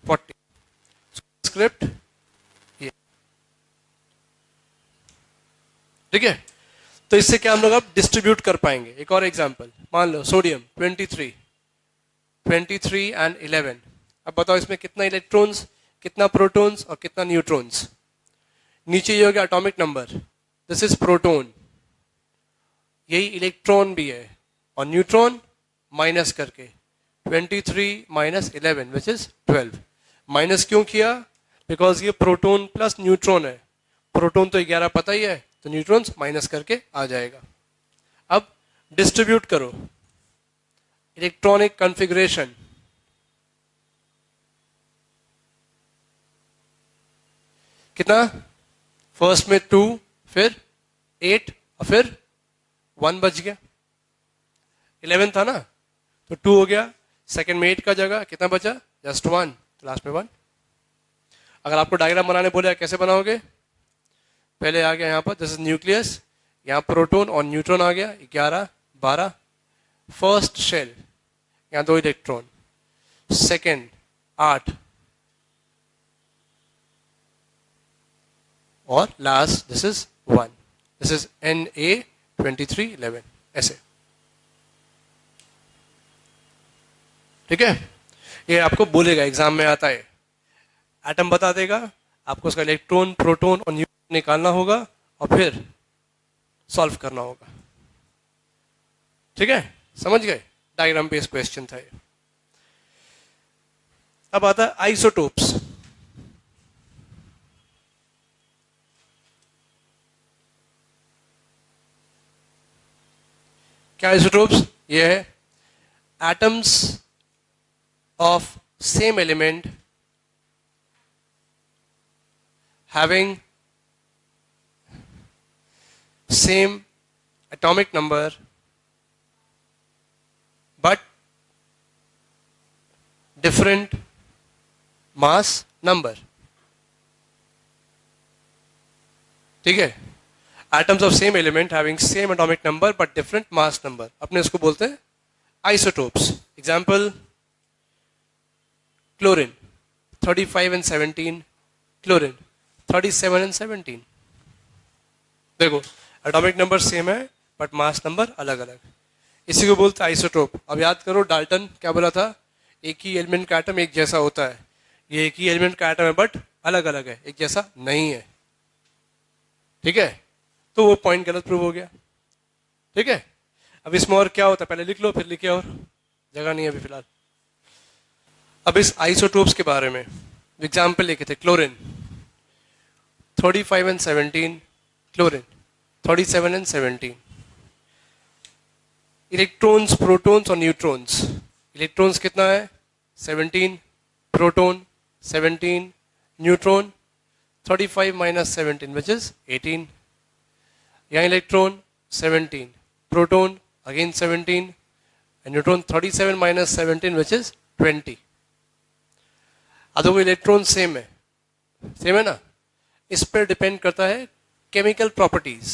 40, सुपरस्क्रिप्ट ये, ठीक है। तो इससे क्या हम लोग अब डिस्ट्रीब्यूट कर पाएंगे? एक और एग्जांपल मान लो सोडियम 23 एंड 11। अब बताओ इसमें कितना इलेक्ट्रॉन्स, कितना प्रोटॉन्स और कितना न्यूट्रॉन्स? नीचे ये हो गया atomic number, this is proton, यही इलेक्ट्रॉन भी है, और न्यूट्रॉन माइनस करके 23 माइनस 11 विच इज 12। माइनस क्यों किया? बिकॉज ये प्रोटॉन प्लस न्यूट्रॉन है, प्रोटॉन तो 11 पता ही है, तो न्यूट्रॉन्स माइनस करके आ जाएगा। अब डिस्ट्रीब्यूट करो, इलेक्ट्रॉनिक कॉन्फ़िगरेशन, कितना? फर्स्ट में 2, फिर 8 और फिर 1 बच गया, 11 था ना, तो 2 हो गया। सेकंड में 8 का जगह कितना बचा? जस्ट 1, लास्ट में 1। अगर आपको डायग्राम बनाने बोले कैसे बनाओगे? पहले आ गया यहाँ पर, दिस इज न्यूक्लियस, यहाँ प्रोटॉन और न्यूट्रॉन आ गया 11 12, फर्स्ट शेल यहाँ 2 इलेक्ट्रॉन, सेकेंड 8, और last this is 1, this is Na23 11, ऐसे, ठीक है। ये आपको बोलेगा, एग्जाम में आता है, एटम बता देगा, आपको उसका इलेक्ट्रॉन, प्रोटॉन और न्यूट्रॉन निकालना होगा और फिर सॉल्व करना होगा, ठीक है। समझ गए? डायग्राम बेस्ड क्वेश्चन था ये। अब आता है आइसोटोप्स। क्या आइसोटोप्स? ये है atoms of same element having same atomic number but different mass number, ठीक है। atoms of same element having same atomic number but different mass number, अपने इसको बोलते हैं isotopes. Example chlorine 35 and 17, chlorine 37 and 17। देखो atomic number same है but mass number अलग अलग, इसी को बोलते हैं आइसोटोप। अब याद करो डाल्टन क्या बोला था? एक ही एलिमेंट का एटम एक जैसा होता है, ये एक ही एलिमेंट का एटम है बट अलग अलग है, एक जैसा नहीं है, ठीक है। तो वो पॉइंट गलत प्रूव हो गया, ठीक है। अब इसमें और क्या होता है पहले लिख लो, फिर लिखे, और जगह नहीं है अभी फिलहाल। अब इस आइसोटोप्स के बारे में एग्जाम्पल लिखे थे, chlorine 35 and 17, chlorine 37 and 17। Electrons, protons और न्यूट्रॉन्स, इलेक्ट्रॉन्स कितना है? 17, proton 17, neutron 35 minus 17 which is 18। यहाँ electron 17, proton again 17, neutron 37 minus 17 which is 20। अदो इलेक्ट्रॉन सेम है ना। इस पर डिपेंड करता है केमिकल प्रॉपर्टीज।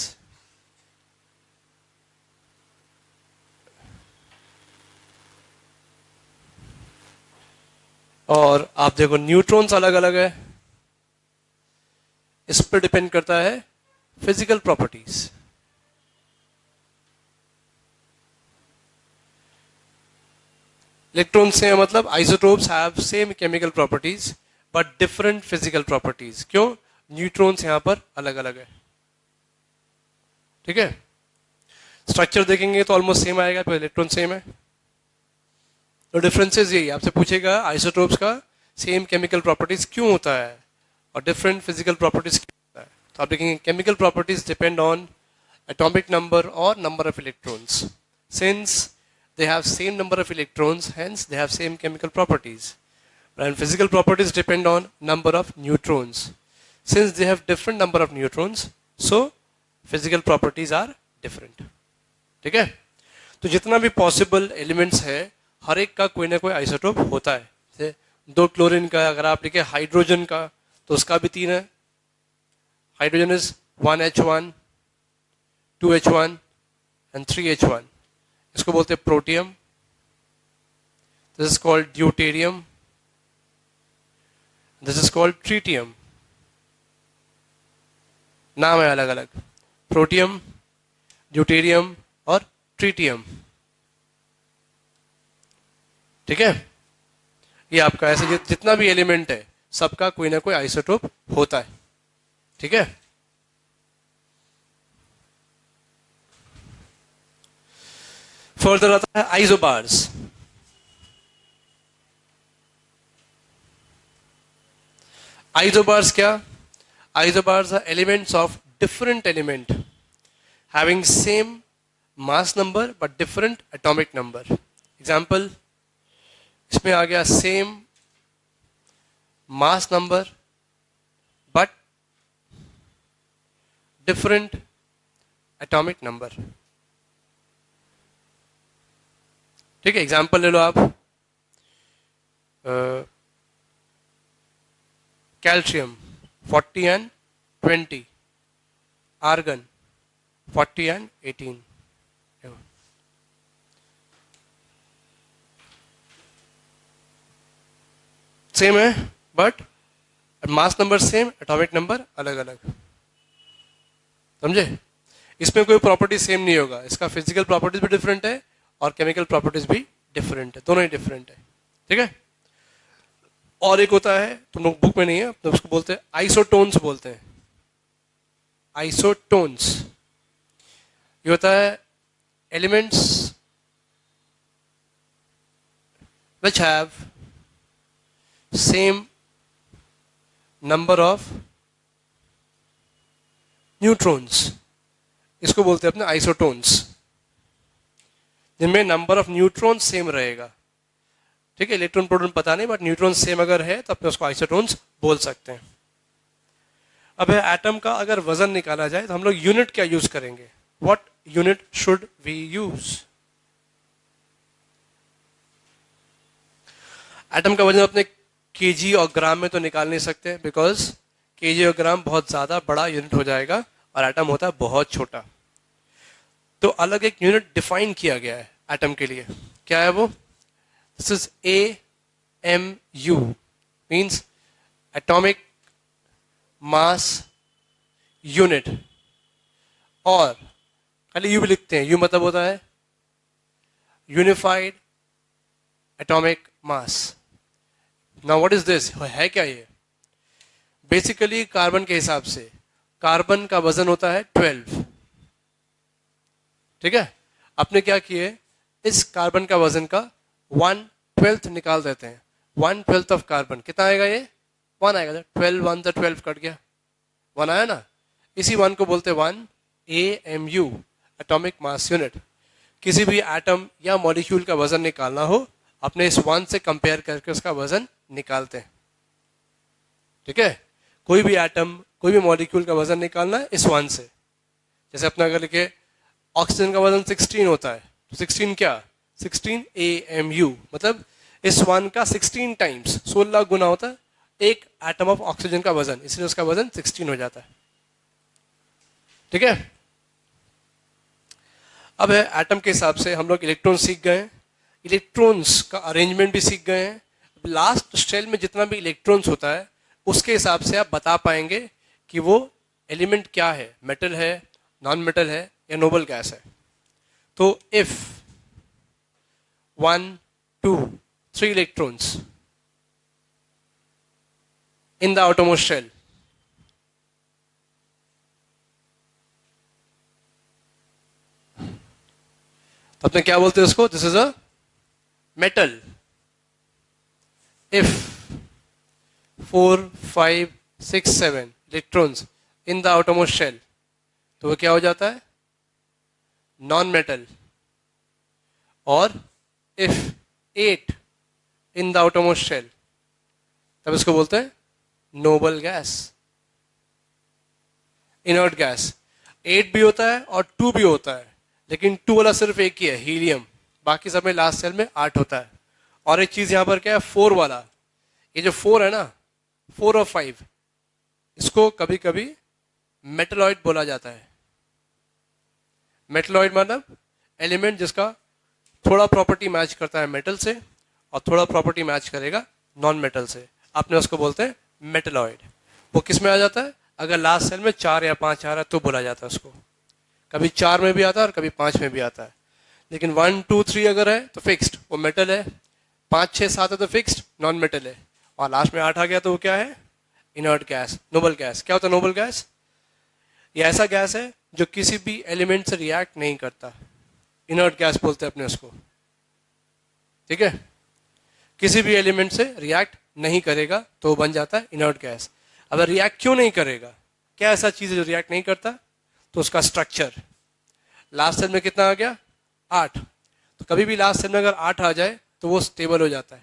और आप देखो न्यूट्रॉन्स अलग अलग है, इस पर डिपेंड करता है फिजिकल प्रॉपर्टीज। इलेक्ट्रॉन से मतलब isotopes have same chemical properties but different physical properties. क्यों? न्यूट्रॉन्स यहां पर अलग अलग है, ठीक है। स्ट्रक्चर देखेंगे तो ऑलमोस्ट सेम आएगा, पर इलेक्ट्रॉन सेम है। तो डिफरेंसेस यही आपसे पूछेगा आइसोटोप्स का सेम केमिकल प्रॉपर्टीज क्यों होता है और डिफरेंट फिजिकल प्रॉपर्टीज क्यों होता है। तो आप देखेंगे chemical properties depend on atomic number or number of electrons. Since they have same number of electrons, hence they have same chemical properties. And physical properties depend on number of neutrons. Since they have different number of neutrons, so physical properties are different. ठीक है. तो जितना भी possible elements है हर एक का कोई ना कोई आइसोटोप होता है. जैसे 2 क्लोरीन का अगर आप लिखे हाइड्रोजन का तो उसका भी 3 है. Hydrogen is 1H1, 2H1 and 3H1. इसको बोलते हैं protium. This is called deuterium. This is called tritium. नाम है अलग अलग. प्रोटियम, ड्यूटेरियम और ट्रीटियम. ठीक है. ये आपका ऐसे जितना भी एलिमेंट है सबका कोई ना कोई आइसोटोप होता है. ठीक है. फर्दर आता है आइसोबार्स. आइसोबार्स क्या? Isobars are elements of different element having same mass number but different atomic number. Example इसमें आ गया same mass number but different atomic number. ठीक है. एग्जाम्पल ले लो आप. Calcium 40 and 20, argon 40 and 18. Same है but mass number same, atomic number अलग अलग. समझे? इसमें कोई प्रॉपर्टी सेम नहीं होगा. इसका फिजिकल प्रॉपर्टीज भी डिफरेंट है और केमिकल प्रॉपर्टीज भी डिफरेंट है. दोनों ही डिफरेंट है. ठीक है. और एक होता है तुम लोग बुक में नहीं है तो उसको बोलते हैं आइसोटोन्स बोलते हैं. आइसोटोन्स ये होता है elements which have same number of neutrons. इसको बोलते हैं अपने आइसोटोन्स जिनमें नंबर ऑफ न्यूट्रॉन सेम रहेगा. ठीक है. इलेक्ट्रॉन प्रोटॉन पता नहीं बट न्यूट्रॉन सेम अगर है तो अपने उसको आइसोटोन्स बोल सकते हैं. अब है एटम का अगर वजन निकाला जाए तो हम लोग यूनिट क्या यूज करेंगे? What unit should we use? Atom का वजन अपने केजी और ग्राम में तो निकाल नहीं सकते बिकॉज केजी और ग्राम बहुत ज्यादा बड़ा यूनिट हो जाएगा और एटम होता है बहुत छोटा. तो अलग एक यूनिट डिफाइन किया गया है एटम के लिए. क्या है वो? This is AMU means atomic mass unit. और खाली यू भी लिखते हैं. यू मतलब होता है unified atomic mass. Now what is this? है क्या ये? बेसिकली कार्बन के हिसाब से कार्बन का वजन होता है 12. ठीक है. आपने क्या किए? इस कार्बन का वजन का 1/12 निकाल देते हैं. 1/12 ऑफ कार्बन कितना आएगा? ये 1 आएगा. 12 1 तो 12 कट गया, 1 आया ना. इसी 1 को बोलते हैं 1 AMU एटॉमिक मास यूनिट. किसी भी एटम या मॉलिक्यूल का वजन निकालना हो अपने इस 1 से कंपेयर करके उसका वजन निकालते हैं. ठीक है. कोई भी एटम कोई भी मॉलिक्यूल का वजन निकालना है इस 1 से. जैसे अपना अगर लिखे ऑक्सीजन का वजन 16 होता है तो 16 क्या? 16 AMU मतलब इस 1 का 16 टाइम्स 16 गुना होता है एक एटम ऑफ ऑक्सीजन का वजन, इसलिए उसका वजन 16 हो जाता है. ठीक है. अब है एटम के हिसाब से हम लोग इलेक्ट्रॉन सीख गए हैं. इलेक्ट्रॉन्स का अरेंजमेंट भी सीख गए हैं. लास्ट शेल में जितना भी इलेक्ट्रॉन्स होता है उसके हिसाब से आप बता पाएंगे कि वो एलिमेंट क्या है, मेटल है, नॉन मेटल है या नोबल गैस है. तो if 1 2 3 electrons in the outermost shell, तो अपने क्या बोलते हैं उसको? This is a metal. If 4 5 6 7 electrons in the outermost shell तो वो क्या हो जाता है? Non metal. और if 8 in the outermost shell तब इसको बोलते हैं नोबल गैस. इनर्ट गैस 8 भी होता है और 2 भी होता है, लेकिन 2 वाला सिर्फ एक ही है, हीलियम। बाकी सब में लास्ट सेल में 8 होता है। और एक चीज यहां पर क्या है, 4 वाला, ये जो 4 है ना, 4 और 5, इसको कभी कभी मेटलॉइड बोला जाता है। मेटलॉइड मतलब एलिमेंट जिसका थोड़ा प्रॉपर्टी मैच करता है मेटल से और थोड़ा प्रॉपर्टी मैच करेगा नॉन मेटल से, आपने उसको बोलते हैं मेटलॉइड। वो किस में आ जाता है, अगर लास्ट सेल में 4 या 5 आ रहा है तो बोला जाता है उसको। कभी 4 में भी आता है और कभी 5 में भी आता है, लेकिन 1 2 3 अगर है तो फिक्स्ड वो मेटल है, 5 6 7 है तो फिक्स्ड नॉन मेटल है, और लास्ट में 8 आ गया तो वो क्या है, इनर्ट गैस, नोबल गैस। क्या होता है नोबल गैस, ये ऐसा गैस है जो किसी भी एलिमेंट से रिएक्ट नहीं करता, इनर्ट गैस बोलते हैं अपने उसको। ठीक है, किसी भी एलिमेंट से रिएक्ट नहीं करेगा तो वो बन जाता है इनर्ट गैस। अब रिएक्ट क्यों नहीं करेगा, क्या ऐसा चीज है जो रिएक्ट नहीं करता, तो उसका स्ट्रक्चर। लास्ट सेल में कितना आ गया, 8, तो कभी भी लास्ट सेल में अगर 8 आ जाए तो वो स्टेबल हो जाता है।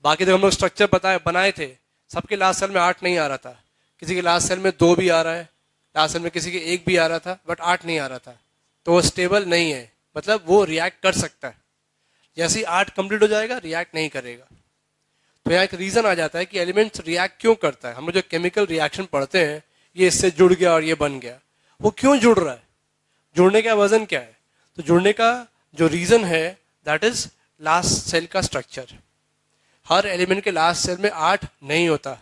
बाकी जब हम लोग स्ट्रक्चर बनाए थे, सबके लास्ट सेल में 8 नहीं आ रहा था, किसी के लास्ट सेल में 2 भी आ रहा है, लास्ट सेल में किसी के 1 भी आ रहा था, बट 8 नहीं आ रहा था, तो वो स्टेबल नहीं है, मतलब वो रिएक्ट कर सकता है। जैसे ही 8 कंप्लीट हो जाएगा रिएक्ट नहीं करेगा। तो यहाँ एक रीजन आ जाता है कि एलिमेंट्स रिएक्ट क्यों करता है। हम लोग जो केमिकल रिएक्शन पढ़ते हैं, ये इससे जुड़ गया और ये बन गया, वो क्यों जुड़ रहा है, जुड़ने का वजन क्या है, तो जुड़ने का जो रीजन है दैट इज लास्ट सेल का स्ट्रक्चर। हर एलिमेंट के लास्ट सेल में 8 नहीं होता,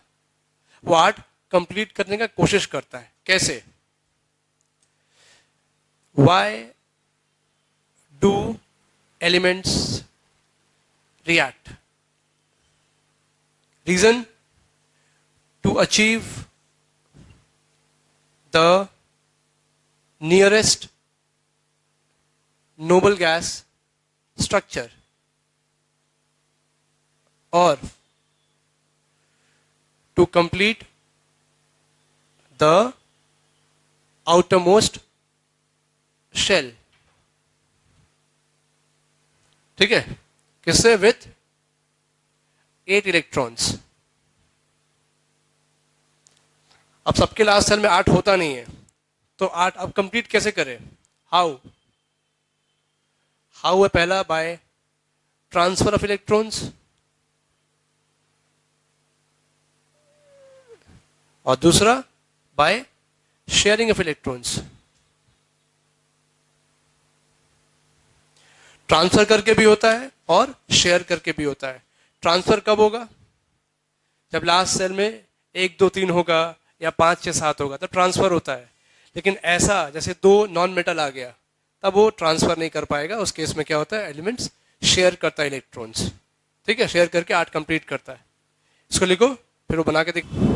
वो 8 कंप्लीट करने का कोशिश करता है। कैसे, why do elements react? Reason, to achieve the nearest noble gas structure or to complete the outermost shell. ठीक है, किससे, विथ 8 इलेक्ट्रॉन्स। अब सबके लास्ट सेल में 8 होता नहीं है, तो 8 अब कंप्लीट कैसे करें, हाउ हाउ है, पहला बाय ट्रांसफर ऑफ इलेक्ट्रॉन्स और दूसरा by sharing of electrons. Transfer करके भी होता है और शेयर करके भी होता है। ट्रांसफर कब होगा, जब लास्ट सेल में 1 2 3 होगा या 5 6 7 होगा तब ट्रांसफर होता है। लेकिन ऐसा जैसे 2 नॉन मेटल आ गया तब वो ट्रांसफर नहीं कर पाएगा, उस केस में क्या होता है, एलिमेंट्स शेयर करता है इलेक्ट्रॉन्स। ठीक है, शेयर करके 8 कंप्लीट करता है। इसको लिखो, फिर वो बना के देखो।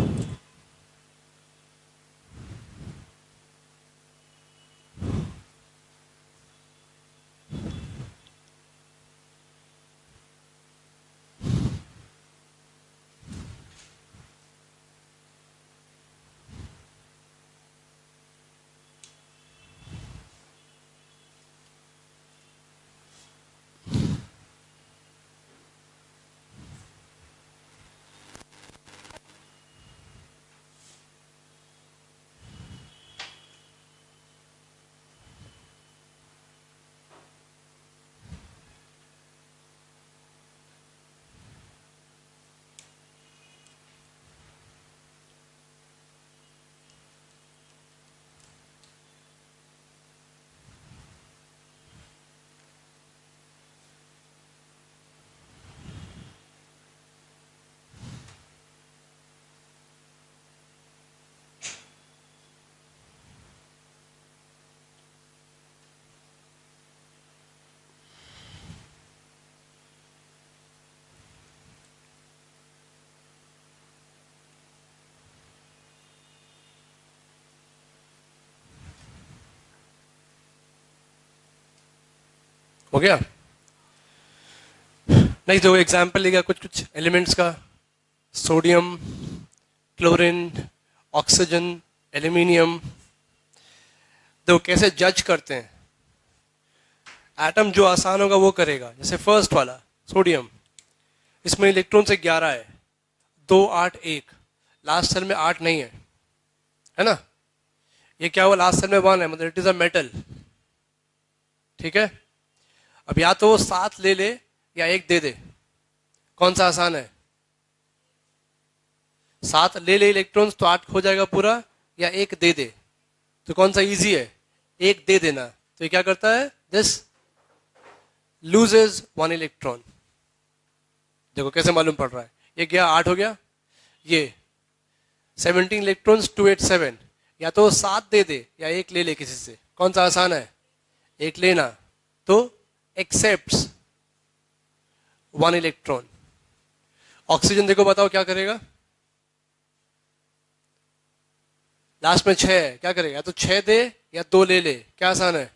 हो गया, नहीं तो एग्जाम्पल लेगा कुछ कुछ एलिमेंट्स का, सोडियम, क्लोरीन, ऑक्सीजन, एल्यूमिनियम। तो कैसे जज करते हैं, एटम जो आसान होगा वो करेगा। जैसे फर्स्ट वाला सोडियम, इसमें इलेक्ट्रॉन से 11 है, 2 8 1, लास्ट सेल में 8 नहीं है, है ना, ये क्या हुआ, लास्ट सेल में 1 है, मतलब इट इज अ मेटल। ठीक है, अब या तो वो 7 ले ले या 1 दे दे, कौन सा आसान है? 7 ले ले इलेक्ट्रॉन्स तो 8 हो जाएगा पूरा, या 1 दे दे, तो कौन सा इजी है? 1 दे देना। तो ये क्या करता है, दिस लूजेज 1 इलेक्ट्रॉन। देखो कैसे मालूम पड़ रहा है, ये गया 8 हो गया, ये 17 इलेक्ट्रॉन्स 287, या तो 7 दे दे या 1 ले ले किसी से, कौन सा आसान है? 1 लेना, तो एक्सेप्ट्स 1 इलेक्ट्रॉन। ऑक्सीजन देखो, बताओ क्या करेगा? लास्ट में 6 है, क्या करेगा? या तो 6 दे या 2 ले ले, क्या आसान है?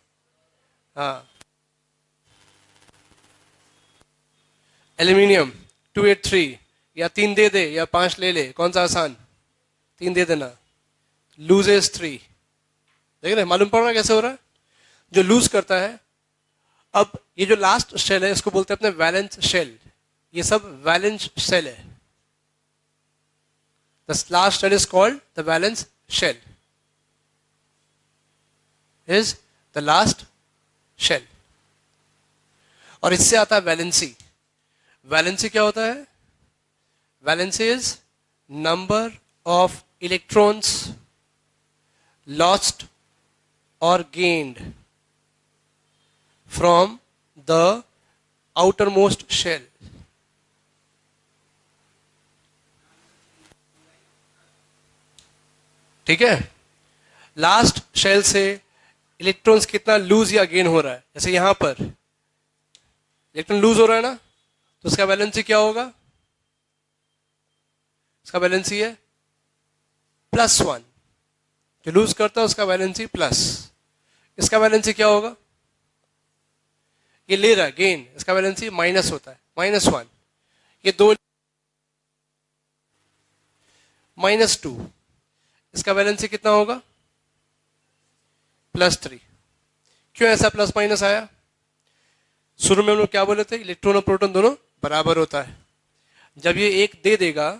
हाँ। एल्यूमिनियम 283, या 3 दे दे या 5 ले ले, कौन सा आसान? 3 दे देना, लूजेस 3। देख रहे, मालूम पड़ रहा है कैसे हो रहा है? जो लूज करता है। अब ये जो लास्ट शेल है इसको बोलते हैं अपने वैलेंस शेल, ये सब वैलेंस शेल है। The last shell is called the valence shell, is the last shell. और इससे आता है वैलेंसी। वैलेंसी क्या होता है? Valency is number of electrons lost और gained from the outermost shell। ठीक है, लास्ट शेल से इलेक्ट्रॉन्स कितना लूज या गेन हो रहा है। जैसे यहां पर इलेक्ट्रॉन लूज हो रहा है ना, तो उसका वैलेंसी क्या होगा? उसका वैलेंसी है +1। जो लूज करता है उसका वैलेंसी प्लस, इसका वैलेंसी क्या होगा? ये ले रहा है गेन, इसका वैलेंसी माइनस होता है, -1। ये 2 -2, इसका वैलेंसी कितना होगा? +3। क्यों ऐसा प्लस माइनस आया? शुरू में हम लोग क्या बोले थे, इलेक्ट्रॉन और प्रोटॉन दोनों बराबर होता है। जब ये 1 दे देगा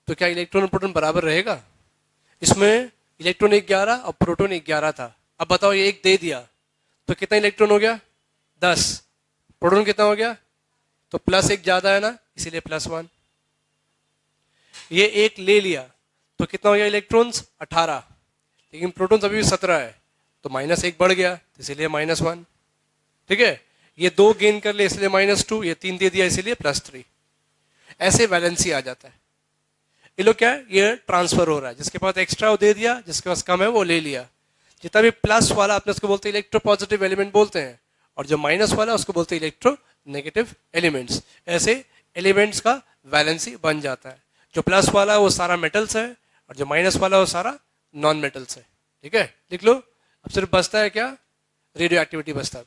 तो क्या इलेक्ट्रॉन और प्रोटॉन बराबर रहेगा? इसमें इलेक्ट्रॉन 11 और प्रोटॉन 11 था। अब बताओ ये 1 दे दिया तो कितना इलेक्ट्रॉन हो गया? 10। प्रोटॉन कितना हो गया? तो +1 ज्यादा है ना, इसीलिए +1। ये 1 ले लिया तो कितना हो गया इलेक्ट्रॉन्स? 18, लेकिन प्रोटॉन्स अभी भी 17 है, तो -1 बढ़ गया, इसीलिए -1। ठीक है, ये 2 गेन कर ले इसलिए -2, ये 3 दे दिया इसीलिए +3। ऐसे वैलेंसी आ जाता है। ये लोग क्या है, ये ट्रांसफर हो रहा है, जिसके पास एक्स्ट्रा वो दे दिया, जिसके पास कम है वो ले लिया। जितना भी प्लस वाला अपने उसको बोलते हैं इलेक्ट्रोपॉजिटिव एलिमेंट बोलते हैं, और जो माइनस वाला उसको बोलते हैं इलेक्ट्रो नेगेटिव एलिमेंट्स। ऐसे एलिमेंट्स का वैलेंसी बन जाता है। जो प्लस वाला है वो सारा मेटल्स है, और जो माइनस वाला है वो सारा नॉन मेटल्स है। ठीक है, लिख लो। अब सिर्फ बचता है क्या? रेडियो एक्टिविटी बचता है।